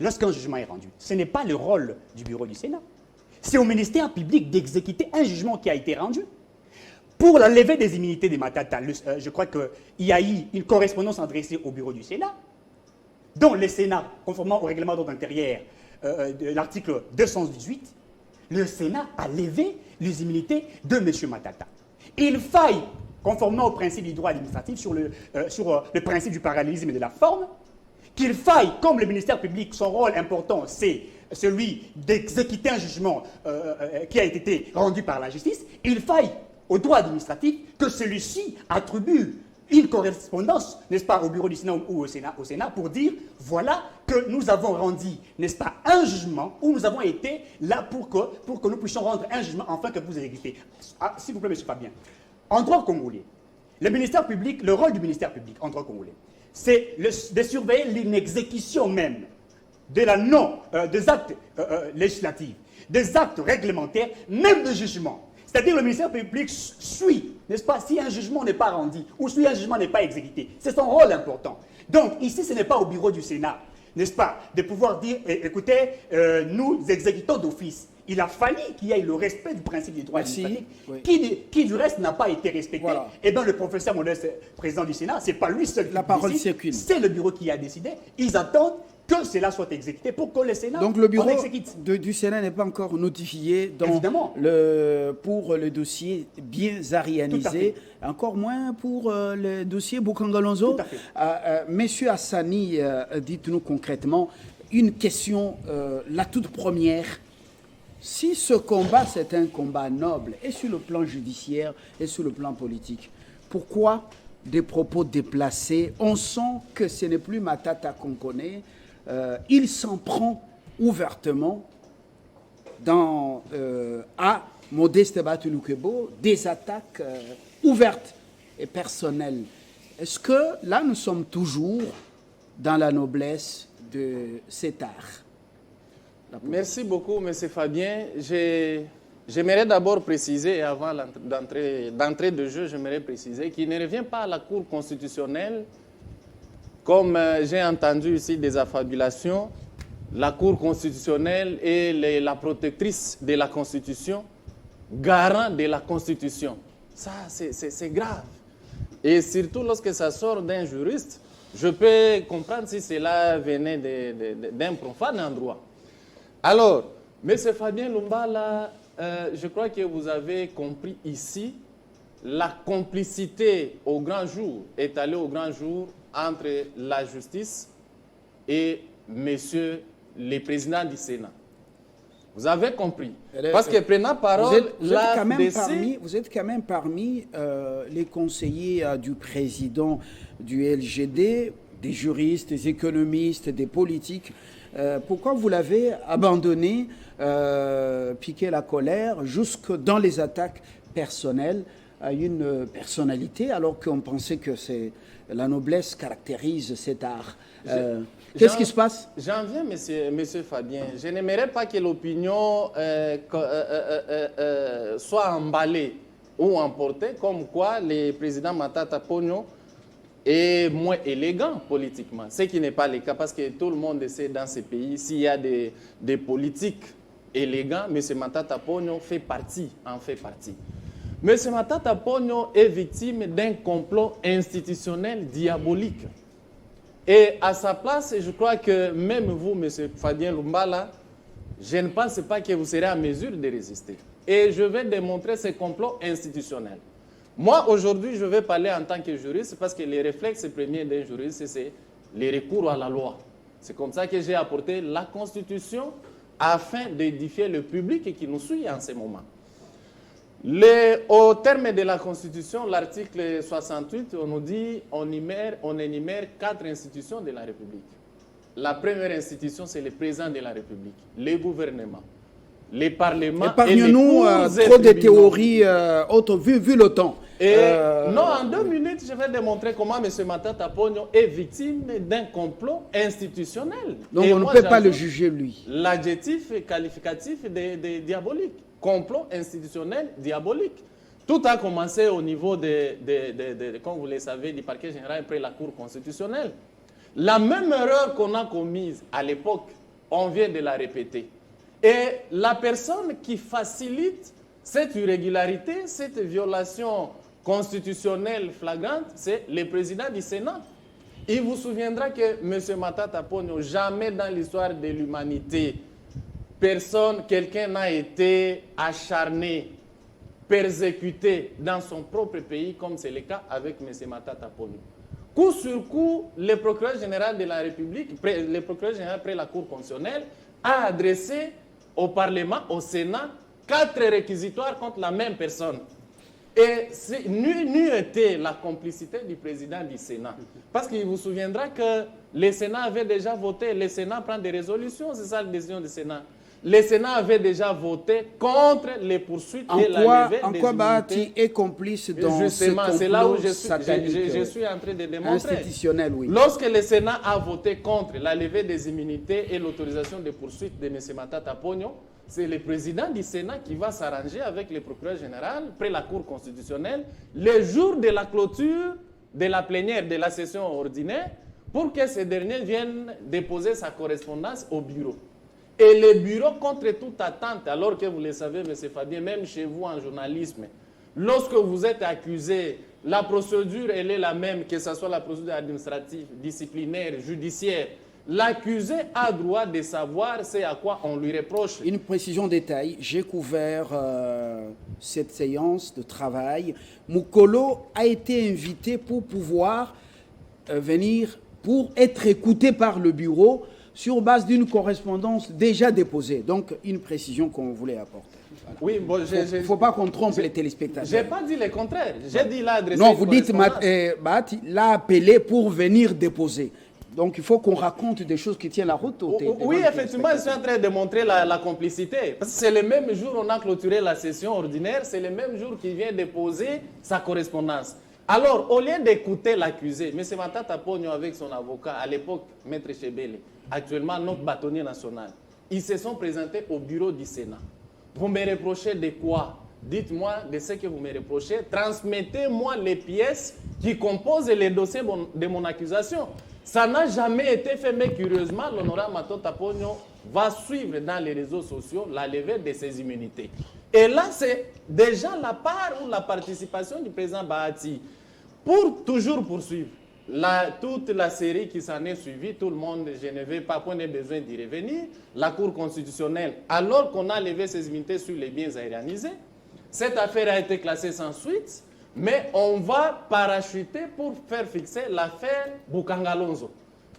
Lorsqu'un jugement est rendu, ce n'est pas le rôle du bureau du Sénat. C'est au ministère public d'exécuter un jugement qui a été rendu. Pour la levée des immunités de Matata, je crois qu'il y a eu une correspondance adressée au bureau du Sénat, dont le Sénat, conformément au règlement d'ordre intérieur de l'article 218, le Sénat a levé les immunités de M. Matata. Il faille, conformément au principe du droit administratif sur le principe du parallélisme de la forme, qu'il faille, comme le ministère public, son rôle important, c'est celui d'exécuter un jugement qui a été rendu par la justice, il faille au droit administratif que celui-ci attribue une correspondance, n'est-ce pas, au bureau du Sénat ou au Sénat pour dire, voilà que nous avons rendu, n'est-ce pas, un jugement où nous avons été là pour que nous puissions rendre un jugement afin que vous exécutez. Ah, s'il vous plaît, M. Fabien, en droit congolais, le ministère public, le rôle du ministère public en droit congolais, c'est de surveiller l'exécution même des actes législatifs, des actes réglementaires, même de jugement. C'est-à-dire le ministère public suit, n'est-ce pas, si un jugement n'est pas rendu ou si un jugement n'est pas exécuté. C'est son rôle important. Donc ici, ce n'est pas au bureau du Sénat n'est-ce pas, de pouvoir dire, écoutez, nous exécutons d'office. Il a fallu qu'il y ait le respect du principe des droits démocratiques, qui du reste n'a pas été respecté. Voilà. Et bien le professeur Modeste, président du Sénat, ce n'est pas lui seul qui décide, c'est le bureau qui a décidé. Ils attendent que cela soit exécuté pour que le Sénat donc le bureau du Sénat n'est pas encore notifié pour le dossier bien arianisé, encore moins pour le dossier Boukangalonzo. Monsieur Hassani, dites-nous concrètement une question, la toute première. Si ce combat, c'est un combat noble, et sur le plan judiciaire et sur le plan politique, pourquoi des propos déplacés? On sent que ce n'est plus Matata qu'on connaît. Il s'en prend ouvertement à Modeste Batulukebo des attaques ouvertes et personnelles. Est-ce que là, nous sommes toujours dans la noblesse de cet art? Merci beaucoup, M. Fabien. J'aimerais d'abord préciser, et avant d'entrer de jeu, j'aimerais préciser qu'il ne revient pas à la Cour constitutionnelle, comme j'ai entendu ici des affabulations. La Cour constitutionnelle est la protectrice de la Constitution, garant de la Constitution. Ça, c'est grave. Et surtout lorsque ça sort d'un juriste, je peux comprendre si cela venait d'un profane en droit. Alors, M. Fabien Lumbala, je crois que vous avez compris ici, la complicité au grand jour est allée au grand jour entre la justice et monsieur le président du Sénat. Vous avez compris. Parce que prenant parole, vous êtes quand même parmi les conseillers du président du LGD, des juristes, des économistes, des politiques. Pourquoi vous l'avez abandonné, piqué la colère, jusque dans les attaques personnelles à une personnalité, alors qu'on pensait que la noblesse caractérise cet art? Qu'est-ce qui se passe? J'en viens, monsieur Fabien. Je n'aimerais pas que l'opinion soit emballée ou emportée, comme quoi le président Matata Ponyo est moins élégant politiquement. Ce qui n'est pas le cas, parce que tout le monde sait dans ces pays, s'il y a des politiques élégants, M. Matata Ponyo en fait partie. M. Matata Ponyo est victime d'un complot institutionnel diabolique. Et à sa place, je crois que même vous, M. Fabien Lumbala, je ne pense pas que vous serez en mesure de résister. Et je vais démontrer ce complot institutionnel. Moi, aujourd'hui, je vais parler en tant que juriste parce que les réflexes premiers d'un juriste, c'est les recours à la loi. C'est comme ça que j'ai apporté la Constitution afin d'édifier le public qui nous suit en ce moment. Au terme de la Constitution, l'article 68, on nous dit on énumère 4 institutions de la République. La première institution, c'est le président de la République, le gouvernement, les parlements. Épargne-nous trop de théories vu le temps. Non, en 2 minutes, je vais démontrer comment M. Matata Ponyo est victime d'un complot institutionnel. Donc on ne peut pas le juger, lui. L'adjectif qualificatif de diabolique. Complot institutionnel diabolique. Tout a commencé au niveau comme vous le savez, du parquet général après la Cour constitutionnelle. La même erreur qu'on a commise à l'époque, on vient de la répéter. Et la personne qui facilite cette irrégularité, cette violation constitutionnelle flagrante, c'est le président du Sénat. Il vous souviendra que M. Matata Ponyo, jamais dans l'histoire de l'humanité, quelqu'un n'a été acharné, persécuté dans son propre pays, comme c'est le cas avec M. Matata Ponyo. Coup sur coup, le procureur général de la République, le procureur général après la Cour constitutionnelle, a adressé au Parlement, au Sénat, 4 réquisitoires contre la même personne. Et n'eût été la complicité du président du Sénat. Parce qu'il vous souviendra que le Sénat avait déjà voté, le Sénat prend des résolutions, c'est ça la décision du Sénat. Le Sénat avait déjà voté contre les poursuites et la levée des immunités. En quoi Bahati est complice dans justement, ce complot c'est là où je suis en train de démontrer. Institutionnel, oui. Lorsque le Sénat a voté contre la levée des immunités et l'autorisation de poursuite de M. Matata Ponyo, c'est le président du Sénat qui va s'arranger avec le procureur général, près la Cour constitutionnelle, le jour de la clôture de la plénière de la session ordinaire, pour que ce dernier vienne déposer sa correspondance au bureau. Et le bureau, contre toute attente, alors que vous le savez, M. Fabien, même chez vous en journalisme, lorsque vous êtes accusé, la procédure, elle est la même, que ce soit la procédure administrative, disciplinaire, judiciaire. L'accusé a droit de savoir c'est à quoi on lui reproche. Une précision détail, j'ai couvert cette séance de travail. Mukolo a été invité pour pouvoir venir, pour être écouté par le bureau sur base d'une correspondance déjà déposée. Donc, une précision qu'on voulait apporter. Voilà. Oui, bon, il ne faut pas qu'on trompe les téléspectateurs. Je n'ai pas dit le contraire. J'ai dit là adressé. Non, vous dites Bahati l'a appelé pour venir déposer. Donc, il faut qu'on raconte des choses qui tiennent la route. Oui, effectivement, je suis en train de montrer la complicité. Parce que c'est le même jour on a clôturé la session ordinaire, c'est le même jour qu'il vient déposer sa correspondance. Alors, au lieu d'écouter l'accusé, M. Matata Pogno avec son avocat, à l'époque, Maître Chebele, actuellement notre bâtonnier national, ils se sont présentés au bureau du Sénat. Vous me reprochez de quoi? Dites-moi de ce que vous me reprochez. Transmettez-moi les pièces qui composent les dossiers de mon accusation. Ça n'a jamais été fait, mais curieusement, l'honorable Matata Pogno va suivre dans les réseaux sociaux la levée de ses immunités. Et là, c'est déjà la part ou la participation du président Bahati. Pour toujours poursuivre toute la série qui s'en est suivie, tout le monde, je ne vais pas prendre besoin d'y revenir, la Cour constitutionnelle, alors qu'on a levé ses immunités sur les biens aérianisés, cette affaire a été classée sans suite, mais on va parachuter pour faire fixer l'affaire Boukangalonzo.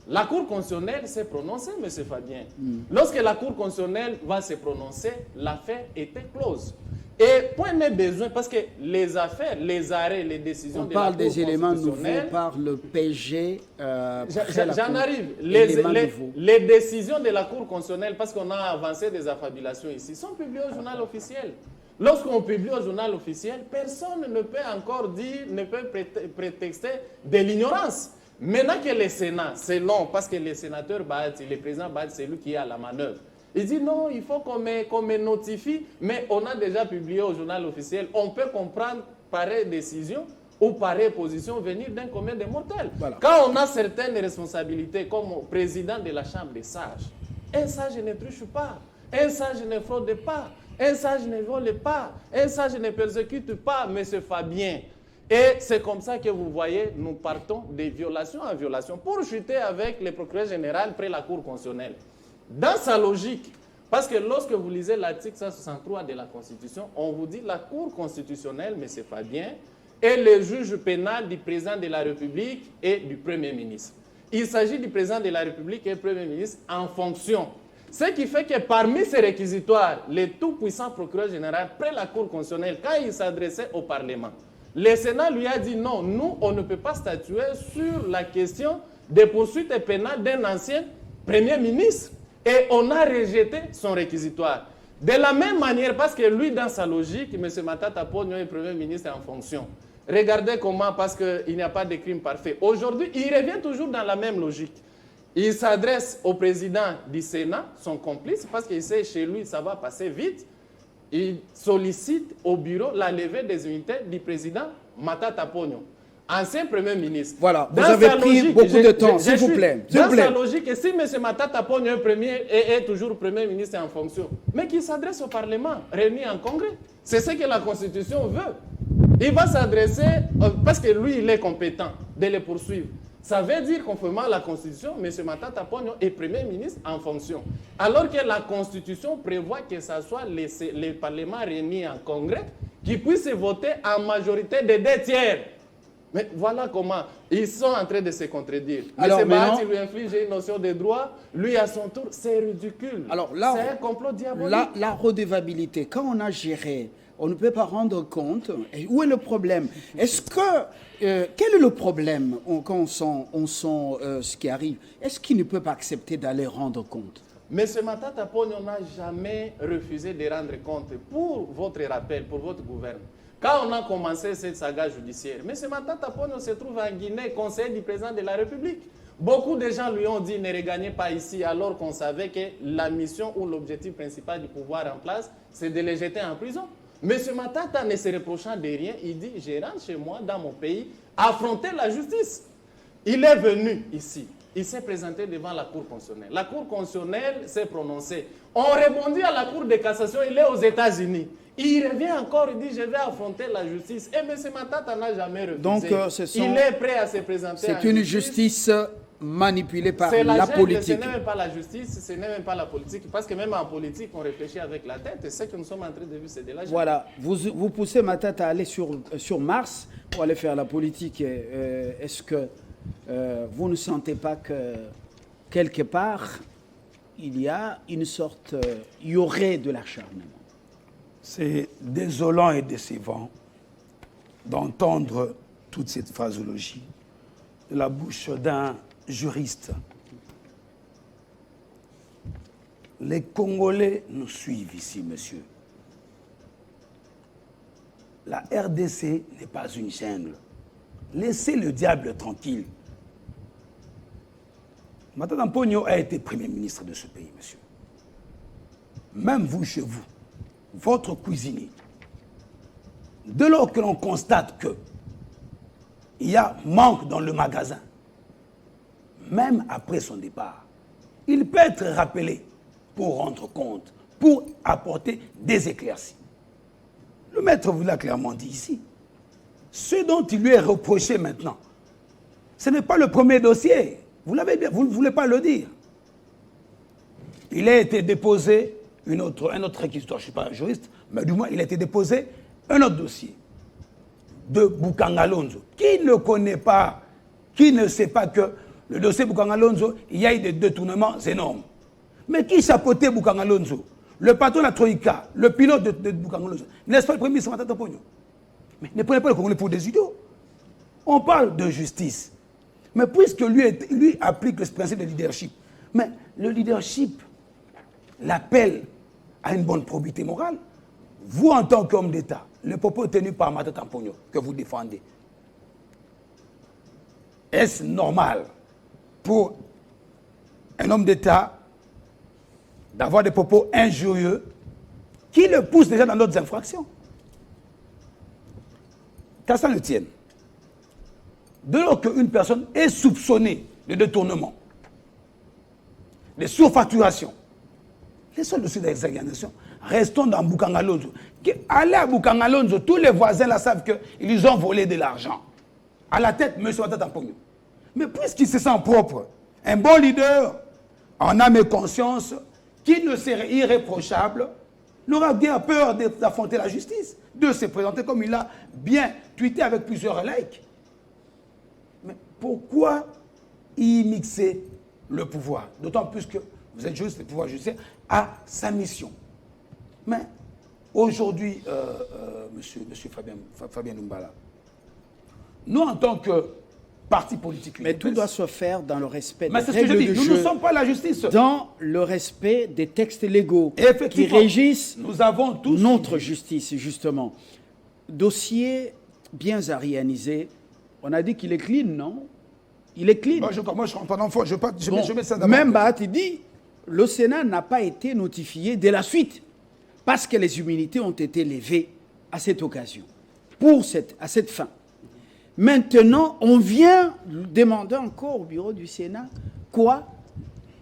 La Cour constitutionnelle s'est prononcée, M. Fabien. Lorsque la Cour constitutionnelle va se prononcer, l'affaire était close. Et point de besoin, parce que les affaires, les arrêts, les décisions de la Cour constitutionnelle... On parle des éléments nouveaux par le PG. J'en arrive. Les décisions de la Cour constitutionnelle, parce qu'on a avancé des affabulations ici, sont publiées au journal officiel. Lorsqu'on publie au journal officiel, personne ne peut encore dire, ne peut prétexter de l'ignorance. Maintenant que le Sénat, c'est long, parce que le sénateur Bahati, le président Bahati, c'est lui qui a la manœuvre. Il dit non, il faut qu'on me notifie, mais on a déjà publié au journal officiel. On peut comprendre pareille décision ou pareille position venir d'un commun des mortels. Voilà. Quand on a certaines responsabilités, comme président de la Chambre des sages, un sage ne triche pas, un sage ne fraude pas, un sage ne vole pas, un sage ne persécute pas, M. Fabien. Et c'est comme ça que vous voyez, nous partons de violation en violation pour chuter avec le procureur général près la Cour constitutionnelle. Dans sa logique, parce que lorsque vous lisez l'article 163 de la Constitution, on vous dit la Cour constitutionnelle, M. Fabien, est le juge pénal du président de la République et du Premier ministre. Il s'agit du président de la République et du Premier ministre en fonction. Ce qui fait que parmi ces réquisitoires, le tout-puissant procureur général, près la Cour constitutionnelle, quand il s'adressait au Parlement, le Sénat lui a dit non, nous, on ne peut pas statuer sur la question des poursuites pénales d'un ancien Premier ministre. Et on a rejeté son réquisitoire. De la même manière, parce que lui, dans sa logique, M. Matata Pogno est Premier ministre en fonction. Regardez comment, parce qu'il n'y a pas de crime parfait. Aujourd'hui, il revient toujours dans la même logique. Il s'adresse au président du Sénat, son complice, parce qu'il sait chez lui, ça va passer vite. Il sollicite au bureau la levée des immunités du président Matata Pogno, ancien Premier ministre. Voilà, vous avez pris beaucoup de temps, s'il vous plaît. Dans sa logique, si M. Matata Pogno est toujours Premier ministre en fonction, mais qu'il s'adresse au Parlement, réuni en Congrès. C'est ce que la Constitution veut. Il va s'adresser, parce que lui, il est compétent de les poursuivre. Ça veut dire, conformément à la Constitution, M. Matata Pogno est Premier ministre en fonction. Alors que la Constitution prévoit que ce soit les parlements réunis en Congrès qui puissent voter en majorité des 2/3. Mais voilà comment ils sont en train de se contredire. M. Bahati lui inflige une notion de droit, lui à son tour, c'est ridicule. C'est un complot diabolique. La redevabilité, quand on a géré, on ne peut pas rendre compte. Et où est le problème? Est-ce que quel est le problème quand on sent ce qui arrive? Est-ce qu'il ne peut pas accepter d'aller rendre compte? M. Matata Pogno n'a jamais refusé de rendre compte. Pour votre rappel, pour votre gouvernement, quand on a commencé cette saga judiciaire, M. Matata Pogno se trouve en Guinée, conseiller du président de la République. Beaucoup de gens lui ont dit ne regagnez pas ici, alors qu'on savait que la mission ou l'objectif principal du pouvoir en place, c'est de les jeter en prison. M. Matata, ne se reprochant de rien, il dit je rentre chez moi, dans mon pays, affronter la justice. Il est venu ici. il s'est présenté devant la Cour constitutionnelle. La Cour constitutionnelle s'est prononcée. On répondit à la Cour de cassation, il est aux États-Unis. Il revient encore, il dit je vais affronter la justice. Et M. Matata n'a jamais refusé. Donc, il est prêt à se présenter. C'est une justice manipulée par la la jungle, politique. Ce n'est même pas la justice, ce n'est même pas la politique. Parce que même en politique, on réfléchit avec la tête. Et ce que nous sommes en train de vivre, c'est de la jungle. Voilà, vous poussez Matata à aller sur Mars pour aller faire la politique. Est-ce que vous ne sentez pas que quelque part, il y a une sorte, il y aurait de l'acharnement? C'est désolant et décevant d'entendre toute cette phraseologie de la bouche d'un juriste. Les Congolais nous suivent ici, monsieur. La RDC n'est pas une jungle. Laissez le diable tranquille. Matata Mponyo a été Premier ministre de ce pays, monsieur. Même vous, chez vous, votre cuisinier, dès lors que l'on constate qu'il y a manque dans le magasin, même après son départ, il peut être rappelé pour rendre compte, pour apporter des éclaircies. Le maître vous l'a clairement dit ici. Ce dont il lui est reproché maintenant, ce n'est pas le premier dossier. Vous l'avez bien, vous ne voulez pas le dire. Il a été déposé un autre réquisitoire, je ne suis pas juriste, mais du moins il a été déposé un autre dossier de Boukangalonzo. Qui ne connaît pas, qui ne sait pas que le dossier Boukangalonzo, il y a eu des détournements énormes. Mais qui chapeautait Boukangalonzo? Le patron de la Troïka, le pilote de Boukangalonzo. N'est-ce pas le premier ministre Matata Mponyo? Mais ne prenez pas le Congolais pour des idiots. On parle de justice. Mais puisque lui applique le principe de leadership, mais le leadership l'appelle à une bonne probité morale. Vous, en tant qu'homme d'État, le propos tenu par Matata Mponyo que vous défendez, est-ce normal pour un homme d'État d'avoir des propos injurieux qui le poussent déjà dans d'autres infractions? Qu'à ça ne tienne. Dès lors qu'une personne est soupçonnée de détournement, de surfacturation, les seuls dossiers d'examination, restons dans Boukangalonzo. Allez à Boukangalonzo, tous les voisins là savent qu'ils ont volé de l'argent. À la tête, M. Matata Mponyo. Mais puisqu'il se sent propre, un bon leader, en âme et conscience, qui ne serait irréprochable, n'aura bien peur d'affronter la justice, de se présenter comme il a bien tweeté avec plusieurs likes. Mais pourquoi y mixer le pouvoir? D'autant plus que vous êtes juste le pouvoir judiciaire à sa mission. Mais aujourd'hui, monsieur Fabien Lumbala, nous en tant que parti politique... Mais tout doit se faire dans le respect des règles de jeu. Nous ne sommes pas la justice. Dans le respect des textes légaux qui régissent notre justice, justement. Dossier bien arianisé. On a dit qu'il est clean, non? Il est clean. Moi, je rentre pas dans le fond. Je mets ça d'abord. Même Bahati dit, le Sénat n'a pas été notifié de la suite parce que les immunités ont été levées à cette occasion, à cette fin. Maintenant, on vient demander encore au bureau du Sénat, quoi?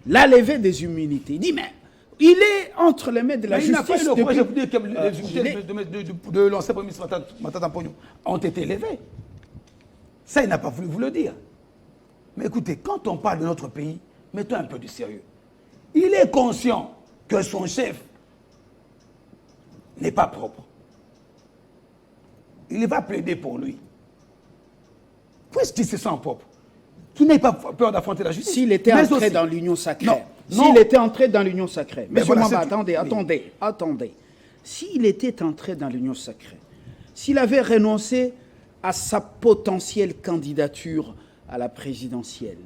La levée des immunités. Il dit, mais il est entre les mains de la justice. Il n'a pas eu le projet pour dire que les immunités de l'ancien Premier ministre Matata Mponyo ont été levées. Ça, il n'a pas voulu vous le dire. Mais écoutez, quand on parle de notre pays, mettons un peu de sérieux. Il est conscient que son chef n'est pas propre. Il va plaider pour lui. Puisqu'il se sent propre, qu'il n'ait pas peur d'affronter la justice. S'il était entré dans l'union sacrée. S'il était entré dans l'union sacrée. Mais voilà, attendez. S'il était entré dans l'union sacrée, s'il avait renoncé à sa potentielle candidature à la présidentielle,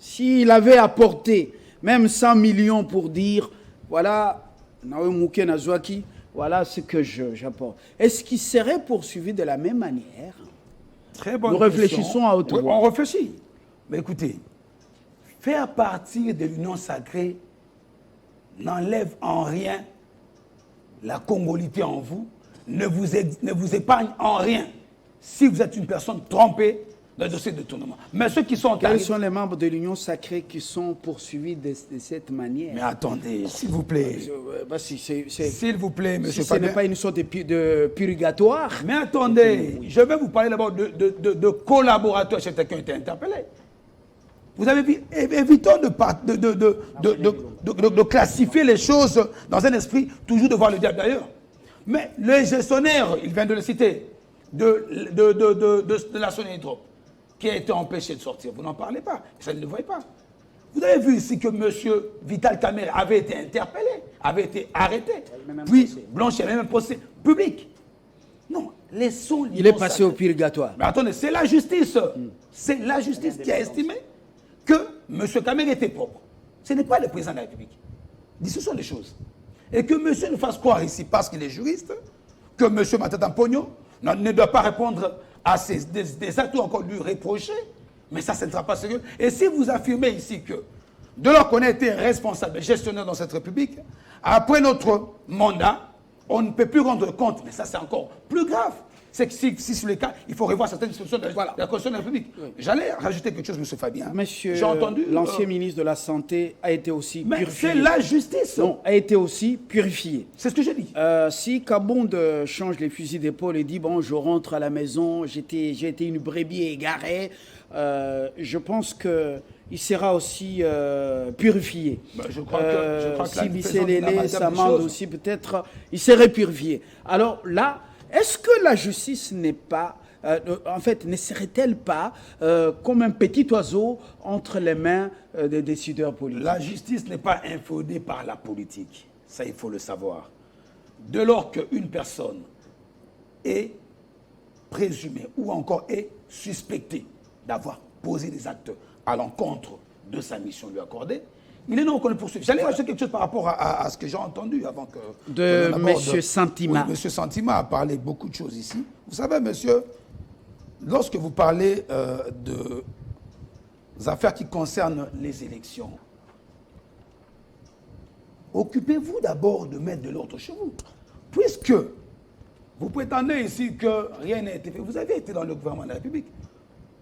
s'il avait apporté même 100 millions pour dire, voilà, voilà ce que j'apporte, est-ce qu'il serait poursuivi de la même manière? Très bonne Nous réfléchissons à haute voix. Oui, on réfléchit. Mais écoutez, faire partir de l'union sacrée n'enlève en rien la congolité en vous, ne vous épargne en rien. Si vous êtes une personne trompée, dans le dossier de détournement. Mais ceux qui sont Quels sont les membres de l'Union sacrée qui sont poursuivis de cette manière? Mais attendez, s'il vous plaît. S'il vous plaît, monsieur si ce n'est pas une sorte de purgatoire. Mais attendez, je vais vous parler d'abord de collaborateurs chez quelqu'un qui a été interpellé. Vous avez vu, évitons de classifier les choses dans un esprit toujours de voir le diable d'ailleurs. Mais le gestionnaire, il vient de le citer, de la Sonéhydrop, qui a été empêché de sortir. Vous n'en parlez pas, ça ne le voyez pas. Vous avez vu ici que M. Vital Kamerhe avait été interpellé, avait été arrêté, puis blanchi, il y avait même un procès public. Non, laissons il est passé au purgatoire. Mais attendez, c'est la justice. C'est la justice qui a estimé que M. Kamerhe était propre. Ce n'est pas le président de la République. Ce sont des choses. Et que monsieur nous fasse croire ici, parce qu'il est juriste, que M. Matata Pogno ne doit pas répondre à des actes encore lui reprochés, mais ça, ce ne sera pas sérieux. Et si vous affirmez ici que, de lors qu'on a été responsable, gestionnaire dans cette République, après notre mandat, on ne peut plus rendre compte, mais ça, c'est encore plus grave. C'est que si sur les cas, il faut revoir certaines dispositions de la Constitution de la République. Oui. J'allais rajouter quelque chose, M. Fabien. Monsieur, j'ai entendu l'ancien ministre de la Santé a été aussi purifié. C'est la justice. Non, a été aussi purifié. C'est ce que j'ai dit. Si Kabonde change les fusils d'épaule et dit, bon, je rentre à la maison, j'ai été une brebis égarée, je pense qu'il sera aussi purifié. Je crois que si Bisselele, Samand aussi, peut-être, il serait purifié. Alors là, est-ce que la justice n'est pas, en fait, ne serait-elle pas comme un petit oiseau entre les mains des décideurs politiques? La justice n'est pas infondée par la politique. Ça, il faut le savoir. Dès lors qu'une personne est présumée ou encore est suspectée d'avoir posé des actes à l'encontre de sa mission lui accordée, il est non qu'on le poursuive. J'allais rajouter quelque chose par rapport à ce que j'ai entendu avant que... De M. Santima. Oui, M. Santima a parlé beaucoup de choses ici. Vous savez, monsieur, lorsque vous parlez des affaires qui concernent les élections, occupez-vous d'abord de mettre de l'ordre chez vous. Puisque vous prétendez ici que rien n'a été fait. Vous avez été dans le gouvernement de la République.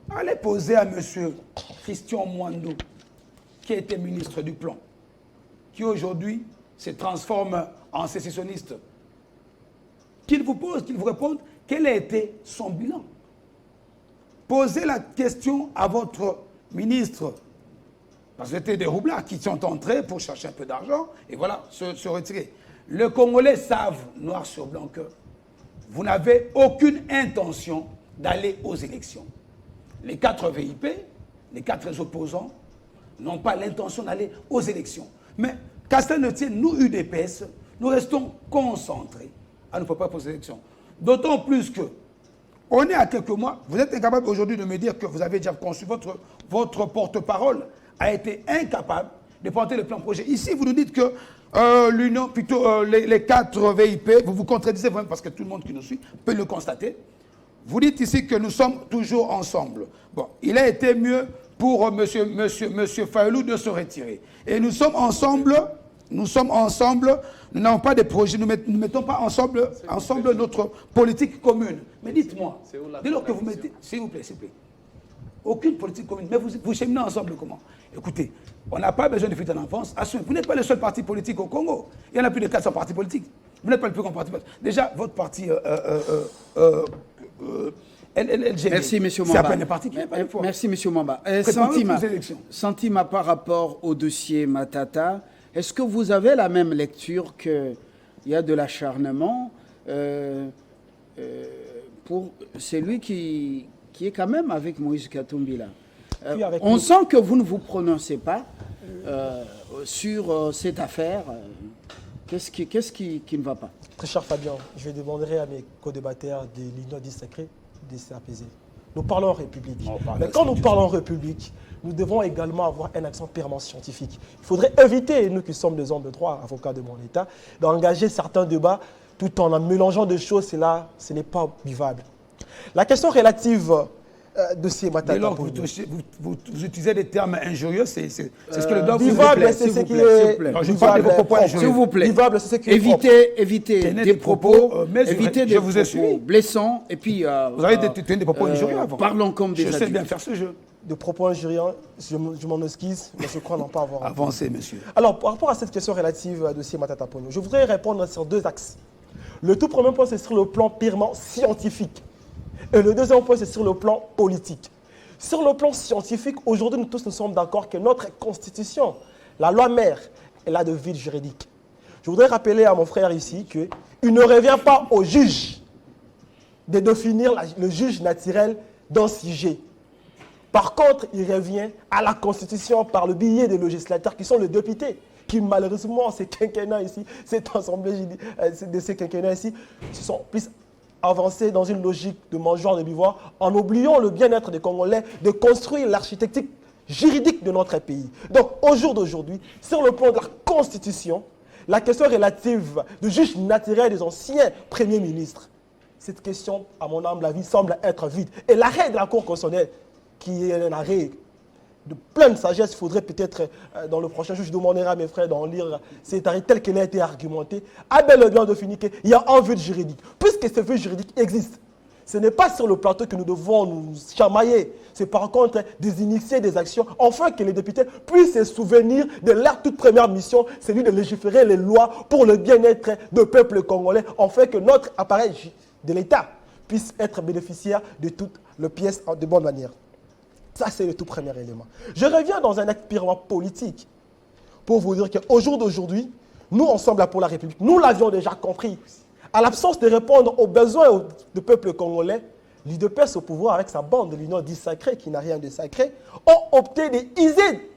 Allez poser à M. Christian Mwando, qui était ministre du Plan, qui aujourd'hui se transforme en sécessionniste, qu'il vous pose, qu'il vous réponde, quel a été son bilan. Posez la question à votre ministre, parce que c'était des roublards qui sont entrés pour chercher un peu d'argent, et voilà, se retirer. Les Congolais savent, noir sur blanc, que vous n'avez aucune intention d'aller aux élections. Les 4 VIP, les 4 opposants, n'ont pas l'intention d'aller aux élections. Mais, qu'à cela ne tienne, nous, UDPS, nous restons concentrés à ne pas aux élections. D'autant plus que, on est à quelques mois, vous êtes incapable aujourd'hui de me dire que vous avez déjà conçu, votre porte-parole a été incapable de porter le plan projet. Ici, vous nous dites que l'Union, plutôt les 4 VIP, vous vous contredisez vous-même parce que tout le monde qui nous suit peut le constater. Vous dites ici que nous sommes toujours ensemble. Bon, il a été mieux pour monsieur Fayulu de se retirer. Et nous sommes ensemble, nous n'avons pas de projet, nous ne mettons pas ensemble notre politique commune. Mais dites-moi, dès lors que vous mettez, s'il vous plaît, aucune politique commune, mais vous cheminez ensemble comment? Écoutez, on n'a pas besoin de fuite en enfance, assumez, vous n'êtes pas le seul parti politique au Congo, il y en a plus de 400 partis politiques, vous n'êtes pas le plus grand parti politique. Déjà, votre parti... Merci, M. Mamba. Merci, M. Mamba. Santima, par rapport au dossier Matata, est-ce que vous avez la même lecture qu'il y a de l'acharnement pour celui qui est quand même avec Moïse Katumbi là? On sent que vous ne vous prononcez pas sur cette affaire. Qu'est-ce qui ne va pas? Très cher Fabien, je demanderai à mes co-débatteurs de l'Union des Sacrés de s'apaiser. Nous parlons en République. Mais quand nous parlons en République, nous devons également avoir un accent purement scientifique. Il faudrait éviter, nous qui sommes des hommes de droit, avocats de mon État, d'engager certains débats tout en mélangeant des choses, et là, ce n'est pas vivable. La question relative dossier Dès lors Matata que Ponyo. vous utilisez des termes injurieux, c'est ce que le doc Vivable, c'est ce qui est... Je parle de vos propos injurieux. S'il vous plaît, Vivable, c'est ce qui est propre. évitez Tenez des des propos, propos mesurés. évitez Je des vous ai propos suivi. blessants, et puis... Vous avez tenu des propos injurieux avant. Parlons comme des Je sais adultes. bien faire ce jeu. De propos injuriants, je m'en excuse, mais je crois n'en pas avoir. Avancez, monsieur. Alors, par rapport à cette question relative au dossier Matata Ponyo, je voudrais répondre sur 2 axes. Le tout premier point, c'est sur le plan purement scientifique. Et le deuxième point, c'est sur le plan politique. Sur le plan scientifique, aujourd'hui, nous tous nous sommes d'accord que notre constitution, la loi mère, elle a de vide juridique. Je voudrais rappeler à mon frère ici qu'il ne revient pas au juge de définir le juge naturel d'un sujet. Par contre, il revient à la Constitution par le biais des législateurs qui sont les députés, qui malheureusement, ces quinquennats ici, cette assemblée de ces quinquennats ici, se sont plus avancés dans une logique de mangeoire de bivoire en oubliant le bien-être des Congolais, de construire l'architecture juridique de notre pays. Donc, au jour d'aujourd'hui, sur le plan de la Constitution, la question relative du juge naturel des anciens premiers ministres, cette question, à mon humble avis, semble être vide. Et l'arrêt de la Cour constitutionnelle, qui est un arrêt de pleine sagesse, il faudrait peut-être, dans le prochain jour, je demanderai à mes frères d'en lire cet arrêt tel qu'il a été argumenté, a bel et bien défini qu'il y a un vide juridique. Puisque ce vide juridique existe, ce n'est pas sur le plateau que nous devons nous chamailler, c'est par contre des initier des actions, afin que les députés puissent se souvenir de leur toute première mission, celui de légiférer les lois pour le bien-être du peuple congolais, afin que notre appareil de l'État puisse être bénéficiaire de toutes les pièces de bonne manière. Ça, c'est le tout premier élément. Je reviens dans un acte purement politique pour vous dire qu'au jour d'aujourd'hui, nous, ensemble pour la République, nous l'avions déjà compris. À l'absence de répondre aux besoins du peuple congolais, l'UDPS au pouvoir avec sa bande de l'Union dite sacrée, qui n'a rien de sacré, ont opté de iser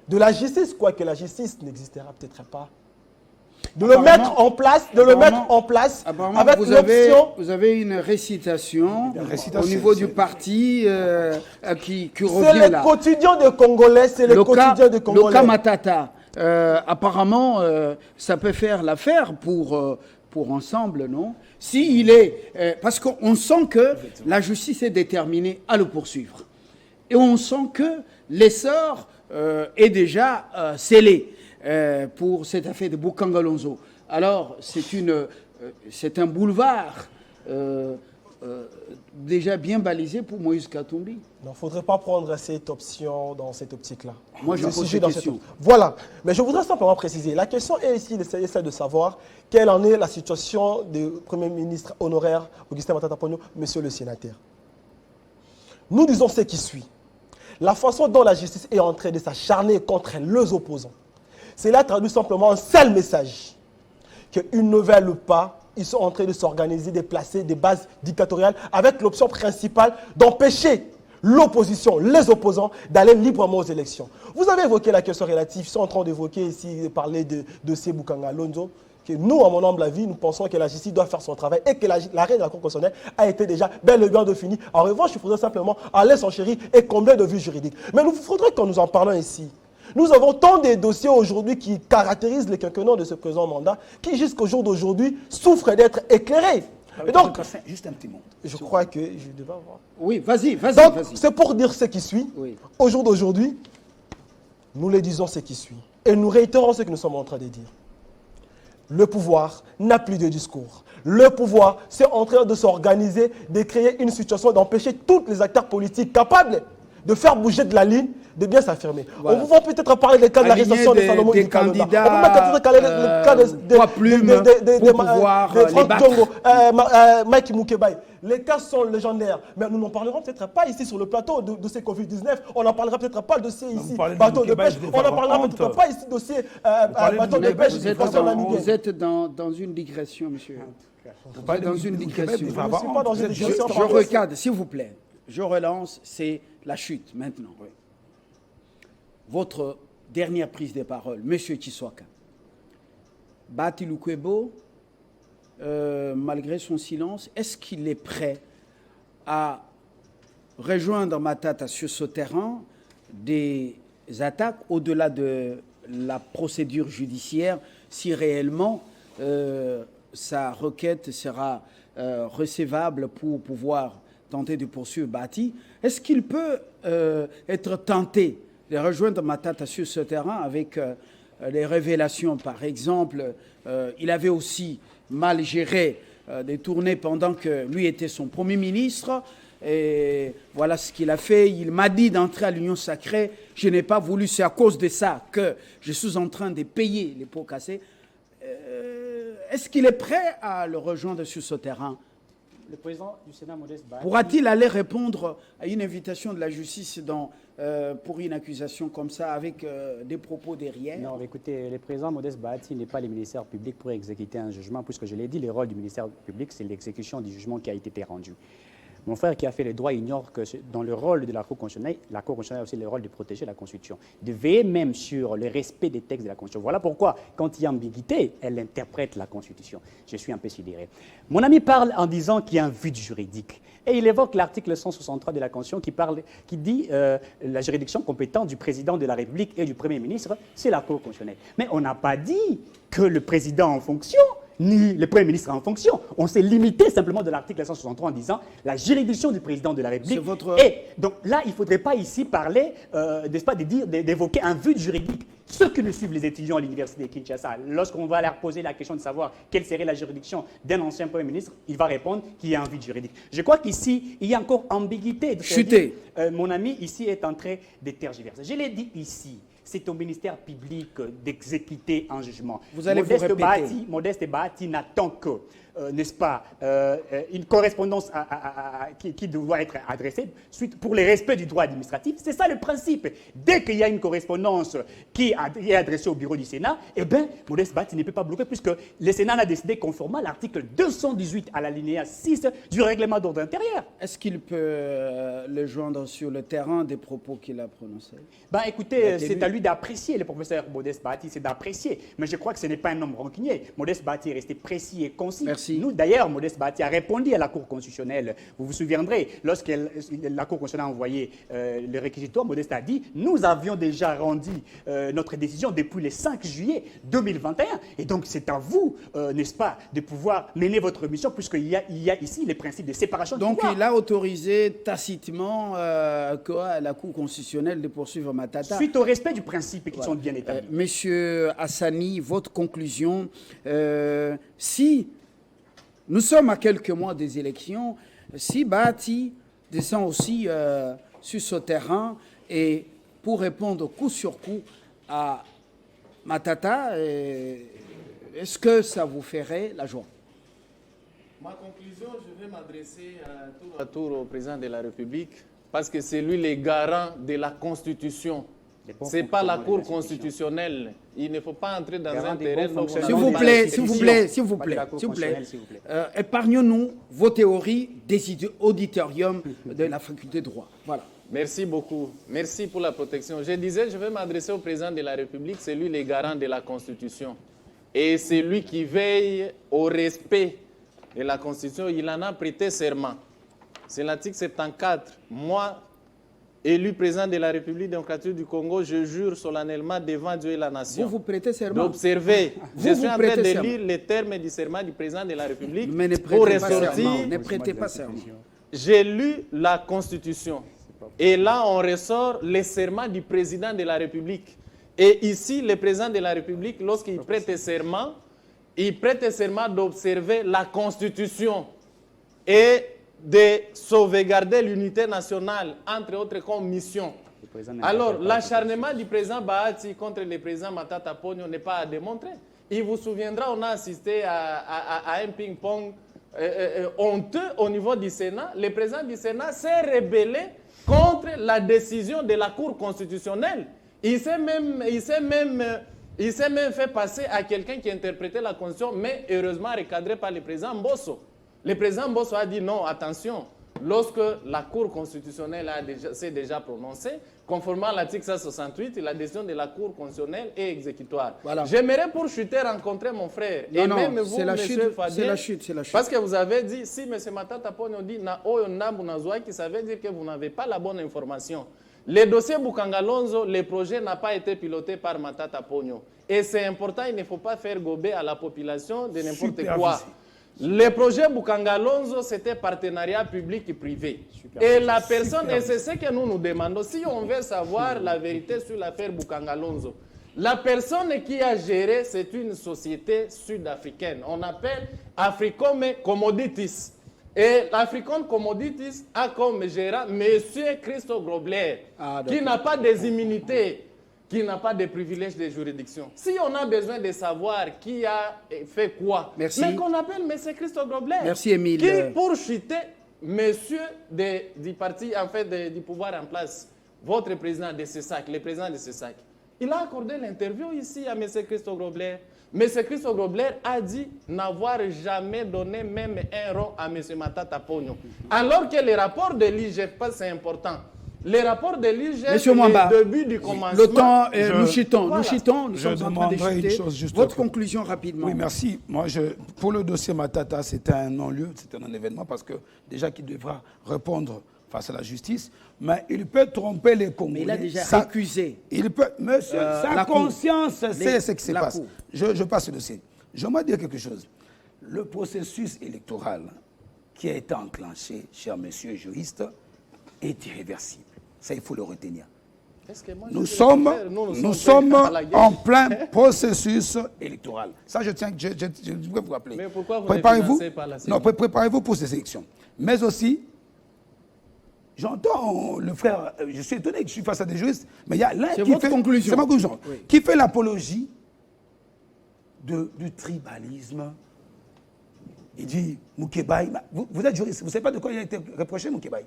de la justice, quoique la justice n'existera peut-être pas. De le mettre en place, avec l'option. Vous avez une récitation au niveau du parti qui revient là. C'est le quotidien des Congolais, c'est le quotidien des Congolais. Le cas Matata, apparemment, ça peut faire l'affaire pour ensemble, non? S'il est, parce qu'on sent que la justice est déterminée à le poursuivre. Et on sent que l'essor est déjà scellé. Pour cette affaire de Boukangalonzo. Alors, c'est un boulevard déjà bien balisé pour Moïse Katumbi. Il ne faudrait pas prendre cette option dans cette optique-là. Moi, je pose des questions. Voilà. Mais je voudrais simplement préciser. La question est ici, celle de savoir quelle en est la situation du Premier ministre honoraire Augustin Matata Ponyo, monsieur le sénateur. Nous disons ce qui suit. La façon dont la justice est en train de s'acharner contre les opposants, cela traduit simplement un seul message, qu'ils ne veulent pas, ils sont en train de s'organiser, de placer des bases dictatoriales avec l'option principale d'empêcher l'opposition, les opposants, d'aller librement aux élections. Vous avez évoqué la question relative, ils sont en train d'évoquer ici, de parler de dossier Boukangalonzo, que nous, à mon humble avis, nous pensons que la justice doit faire son travail et que l'arrêt de la Cour constitutionnelle a été déjà bel et bien défini. En revanche, il faudrait simplement aller s'enchérir et combler de vues juridiques. Mais il faudrait que nous en parlions ici. Nous avons tant de dossiers aujourd'hui qui caractérisent les quinquennats de ce présent mandat qui, jusqu'au jour d'aujourd'hui, souffrent d'être éclairés. Et donc, juste un petit mot. Je crois que je devais avoir. Oui, vas-y. Donc, c'est pour dire ce qui suit. Oui. Au jour d'aujourd'hui, nous les disons ce qui suit. Et nous réitérons ce que nous sommes en train de dire. Le pouvoir n'a plus de discours. Le pouvoir, c'est en train de s'organiser, de créer une situation, d'empêcher tous les acteurs politiques capables de faire bouger de la ligne, de bien s'affirmer. Voilà. On va peut-être parler des cas de l'arrestation de Salomon des candidats, on peut peut-être parler des cas de Franck Djongo, Mike Moukebaye. Les cas sont légendaires, mais nous n'en parlerons peut-être pas ici sur le plateau de ces Covid-19. On n'en parlera peut-être pas de dossier ici, bateau de pêche. On n'en parlera peut-être pas ici, dossier bateau de pêche. Vous êtes dans une digression, monsieur. Dans une digression. Je ne suis pas dans une digression. Je recadre, s'il vous plaît. Je relance, c'est la chute maintenant. Oui. Votre dernière prise de parole, monsieur Tshiswaka. Bati Lukwebo, malgré son silence, est-ce qu'il est prêt à rejoindre Matata sur ce terrain des attaques au-delà de la procédure judiciaire si réellement sa requête sera recevable pour pouvoir tenter de poursuivre Bati. Est-ce qu'il peut être tenté de rejoindre Matata sur ce terrain avec les révélations? Par exemple, il avait aussi mal géré des tournées pendant que lui était son Premier ministre. Et voilà ce qu'il a fait. Il m'a dit d'entrer à l'Union sacrée. Je n'ai pas voulu. C'est à cause de ça que je suis en train de payer les pots cassés. Est-ce qu'il est prêt à le rejoindre sur ce terrain? Le président du Sénat, Modeste Bahati... Pourra-t-il aller répondre à une invitation de la justice pour une accusation comme ça, avec des propos derrière? Non, écoutez, le président Modeste Bahati n'est pas le ministère public pour exécuter un jugement, puisque je l'ai dit, le rôle du ministère public, c'est l'exécution du jugement qui a été rendu. Mon frère qui a fait le droit ignore que dans le rôle de la Cour constitutionnelle a aussi le rôle de protéger la Constitution, de veiller même sur le respect des textes de la Constitution. Voilà pourquoi, quand il y a ambiguïté, elle interprète la Constitution. Je suis un peu sidéré. Mon ami parle en disant qu'il y a un vide juridique. Et il évoque l'article 163 de la Constitution qui dit la juridiction compétente du président de la République et du Premier ministre, c'est la Cour constitutionnelle. Mais on n'a pas dit que le président en fonction ni le Premier ministre en fonction. On s'est limité simplement de l'article 163 en disant la juridiction du président de la République. Et donc là, il ne faudrait pas ici parler, n'est-ce pas, d'évoquer un vide juridique. Ceux qui nous suivent, les étudiants à l'université de Kinshasa, lorsqu'on va leur poser la question de savoir quelle serait la juridiction d'un ancien Premier ministre, il va répondre qu'il y a un vide juridique. Je crois qu'ici, il y a encore ambiguïté. Chuté. Mon ami ici est en train de tergiverser. Je l'ai dit ici. C'est au ministère public d'exécuter un jugement. Vous allez vous répéter. Modeste Bahati n'attend que, n'est-ce pas, une correspondance qui doit être adressée pour le respect du droit administratif. C'est ça le principe. Dès qu'il y a une correspondance qui est adressée au bureau du Sénat, eh bien, Modeste Bahati ne peut pas bloquer puisque le Sénat a décidé conformément à l'article 218 à l'alinéa 6 du règlement d'ordre intérieur. Est-ce qu'il peut le joindre sur le terrain des propos qu'il a prononcés? Ben, écoutez, c'est à lui d'apprécier, le professeur Modeste Bahati, c'est d'apprécier. Mais je crois que ce n'est pas un homme rancunier. Modeste Bahati est resté précis et concis. Merci. Nous, d'ailleurs, Modeste Bahati a répondu à la Cour constitutionnelle. Vous vous souviendrez, lorsque la Cour constitutionnelle a envoyé le réquisitoire, Modeste a dit « Nous avions déjà rendu notre décision depuis le 5 juillet 2021. Et donc, c'est à vous, n'est-ce pas, de pouvoir mener votre mission puisqu'il y a ici les principes de séparation de pouvoir. » Donc, il a autorisé tacitement la Cour constitutionnelle de poursuivre Matata. Suite au respect du principe qui sont bien établis. Monsieur Hassani, votre conclusion, si nous sommes à quelques mois des élections, si Bahati descend aussi sur ce terrain et pour répondre coup sur coup à Matata, est-ce que ça vous ferait la joie? Ma conclusion, je vais m'adresser tour à tour au président de la République parce que c'est lui le garant de la Constitution. Ce n'est pas la Cour constitutionnelle. Il ne faut pas entrer dans un terrain... S'il vous plaît, s'il vous plaît. Épargnons-nous vos théories des auditoriums de la faculté de droit. Voilà. Merci beaucoup. Merci pour la protection. Je disais, je vais m'adresser au président de la République. C'est lui le garant de la Constitution. Et c'est lui qui veille au respect de la Constitution. Il en a prêté serment. C'est l'article 74. Moi, élu président de la République démocratique du Congo, je jure solennellement devant Dieu et la nation. Vous prêtez serment? D'observer. Je suis en train de lire les termes du serment du président de la République pour ressortir. Ne prêtez pas serment. J'ai lu la Constitution. Et là, on ressort les serments du président de la République. Et ici, le président de la République, lorsqu'il prête serment, il prête serment d'observer la Constitution et de sauvegarder l'unité nationale, entre autres comme mission. Alors, l'acharnement du président Bahati contre le président Matata Ponyo n'est pas à démontrer. Il vous souviendra, on a assisté à un ping-pong honteux au niveau du Sénat. Le président du Sénat s'est rébellé contre la décision de la Cour constitutionnelle. Il s'est même fait passer à quelqu'un qui interprétait la Constitution, mais heureusement recadré par le président Mbosso. Le président Mbosso a dit non, attention, lorsque la Cour constitutionnelle s'est déjà prononcée, conformément à l'article 168, la décision de la Cour constitutionnelle est exécutoire. Voilà. J'aimerais pour chuter rencontrer mon frère. Non, et non, même vous, M. Fadien, c'est la chute. Parce que vous avez dit, si M. Matata Ponyo dit ça veut dire que vous n'avez pas la bonne information. Le dossier Bukangalonzo, le projet n'a pas été piloté par Matata Ponyo. Et c'est important, il ne faut pas faire gober à la population de n'importe quoi. Le projet Bukangalonzo, c'était partenariat public et privé. Et la personne, et c'est ce que nous nous demandons, si on veut savoir la vérité sur l'affaire Bukangalonzo, la personne qui a géré, c'est une société sud-africaine. On appelle Africom Commodities. Et l'Africom Commodities a comme gérant M. Christo Grobler, qui n'a pas des immunités, qui n'a pas de privilèges de juridiction. Si on a besoin de savoir qui a fait quoi, mais qu'on appelle M. Christo Grobler, qui poursuitait monsieur du parti, en fait, du pouvoir en place, votre président de CESAC, le président de CESAC. Il a accordé l'interview ici à M. Christo Grobler. M. Christo Grobler a dit n'avoir jamais donné même un rond à M. Matata Ponyo. Alors que les rapports de l'IGF, c'est important. Les rapports de l'IGF, le début du commencement... Le temps, nous chutons, nous sommes en train de chuter. Votre conclusion rapidement. Oui, merci. Moi, pour le dossier Matata, c'était un non-lieu, c'était un non-événement, parce que déjà qu'il devra répondre face à la justice, mais il peut tromper les Congolais. Mais il a déjà accusé. Il peut, monsieur, sa conscience sait ce qui se passe. Je passe le dossier. J'aimerais dire quelque chose. Le processus électoral qui a été enclenché, cher monsieur juriste, est irréversible. Ça, il faut le retenir. Nous sommes en plein processus électoral. Ça, je tiens, je voudrais vous rappeler. Mais pourquoi vous préparez-vous par la CENI? Non, préparez-vous pour ces élections. Mais aussi, j'entends le frère, je suis étonné que je suis face à des juristes, mais il y a l'un qui fait... conclusion. C'est ma conclusion. Oui. Qui fait l'apologie du tribalisme. Il dit, Moukébaï, vous êtes juriste, vous ne savez pas de quoi il a été reproché, Moukébaï?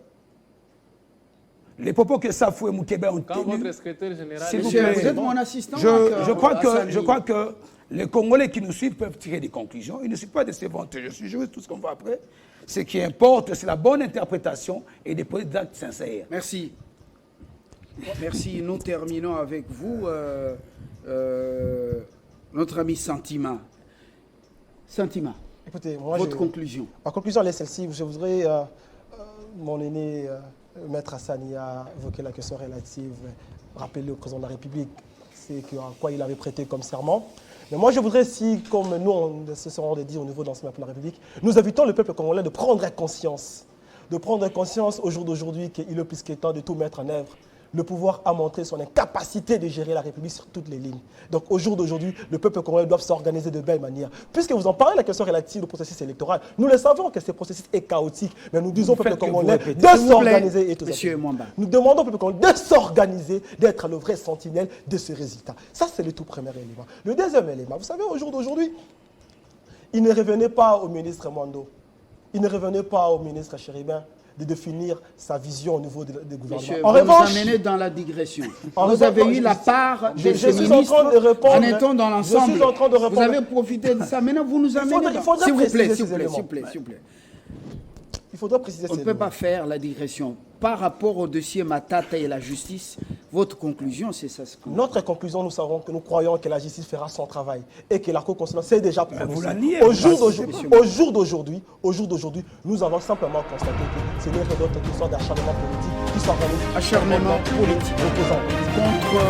Les propos que Safou et Moukébaï ont tenus... Quand votre secrétaire général... Vous êtes mon assistant. Je crois que les Congolais qui nous suivent peuvent tirer des conclusions. Ils ne suivent pas de ces ventes. Je suis juriste, tout ce qu'on voit après. Ce qui importe, c'est la bonne interprétation et des actes sincères. Merci. Merci. Nous terminons avec vous, notre ami Santima. Santima, écoutez, moi, votre conclusion. Ma conclusion, elle est celle-ci. Je voudrais, mon aîné, Maître Hassani, a évoqué la question relative, rappeler au président de la République à quoi il avait prêté comme serment. Mais moi, je voudrais, si, comme nous, on se serons dit au niveau de l'ensemble de la République, nous invitons le peuple congolais de prendre conscience au jour d'aujourd'hui qu'il est plus que temps de tout mettre en œuvre. Le pouvoir a montré son incapacité de gérer la République sur toutes les lignes. Donc, au jour d'aujourd'hui, le peuple congolais doit s'organiser de belle manière. Puisque vous en parlez, la question relative au processus électoral, nous le savons que ce processus est chaotique, mais nous disons au peuple congolais de s'organiser et tout ça. Nous demandons au peuple congolais de s'organiser, d'être le vrai sentinelle de ce résultat. Ça, c'est le tout premier élément. Le deuxième élément, vous savez, au jour d'aujourd'hui, il ne revenait pas au ministre Mwando, il ne revenait pas au ministre Chéribin de définir sa vision au niveau du gouvernement. Monsieur, en revanche, vous amenez dans la digression. Vous avez eu la part de ce ministre en étant dans l'ensemble. Je suis en train de répondre. Vous avez profité de ça. Maintenant, vous nous amenez dans... S'il vous plaît. Il faudra préciser On ne peut pas faire la digression. Par rapport au dossier Matata et la justice, votre conclusion, c'est ça? Notre conclusion, nous croyons que la justice fera son travail et que la Cour constitutionnelle s'est déjà prononcée. Vous la niez. Au jour d'aujourd'hui, nous avons simplement constaté que ce n'est rien d'autre qu'une sorte d'acharnement politique qui s'organise. Acharnement politique contre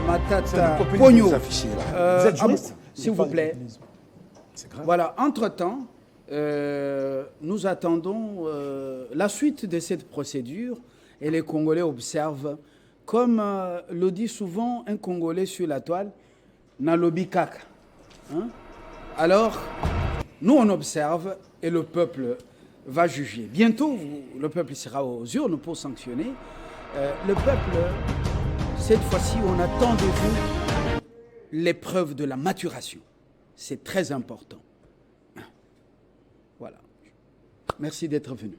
Matata Ponyo. Vous êtes juriste, s'il vous plaît. Voilà, entre-temps, nous attendons la suite de cette procédure et les Congolais observent, comme le dit souvent un Congolais sur la toile, Nalobi Kaka. Alors, nous on observe et le peuple va juger. Bientôt, le peuple sera aux urnes pour sanctionner. Le peuple, cette fois-ci, on attend de vous l'épreuve de la maturation. C'est très important. Voilà. Merci d'être venu.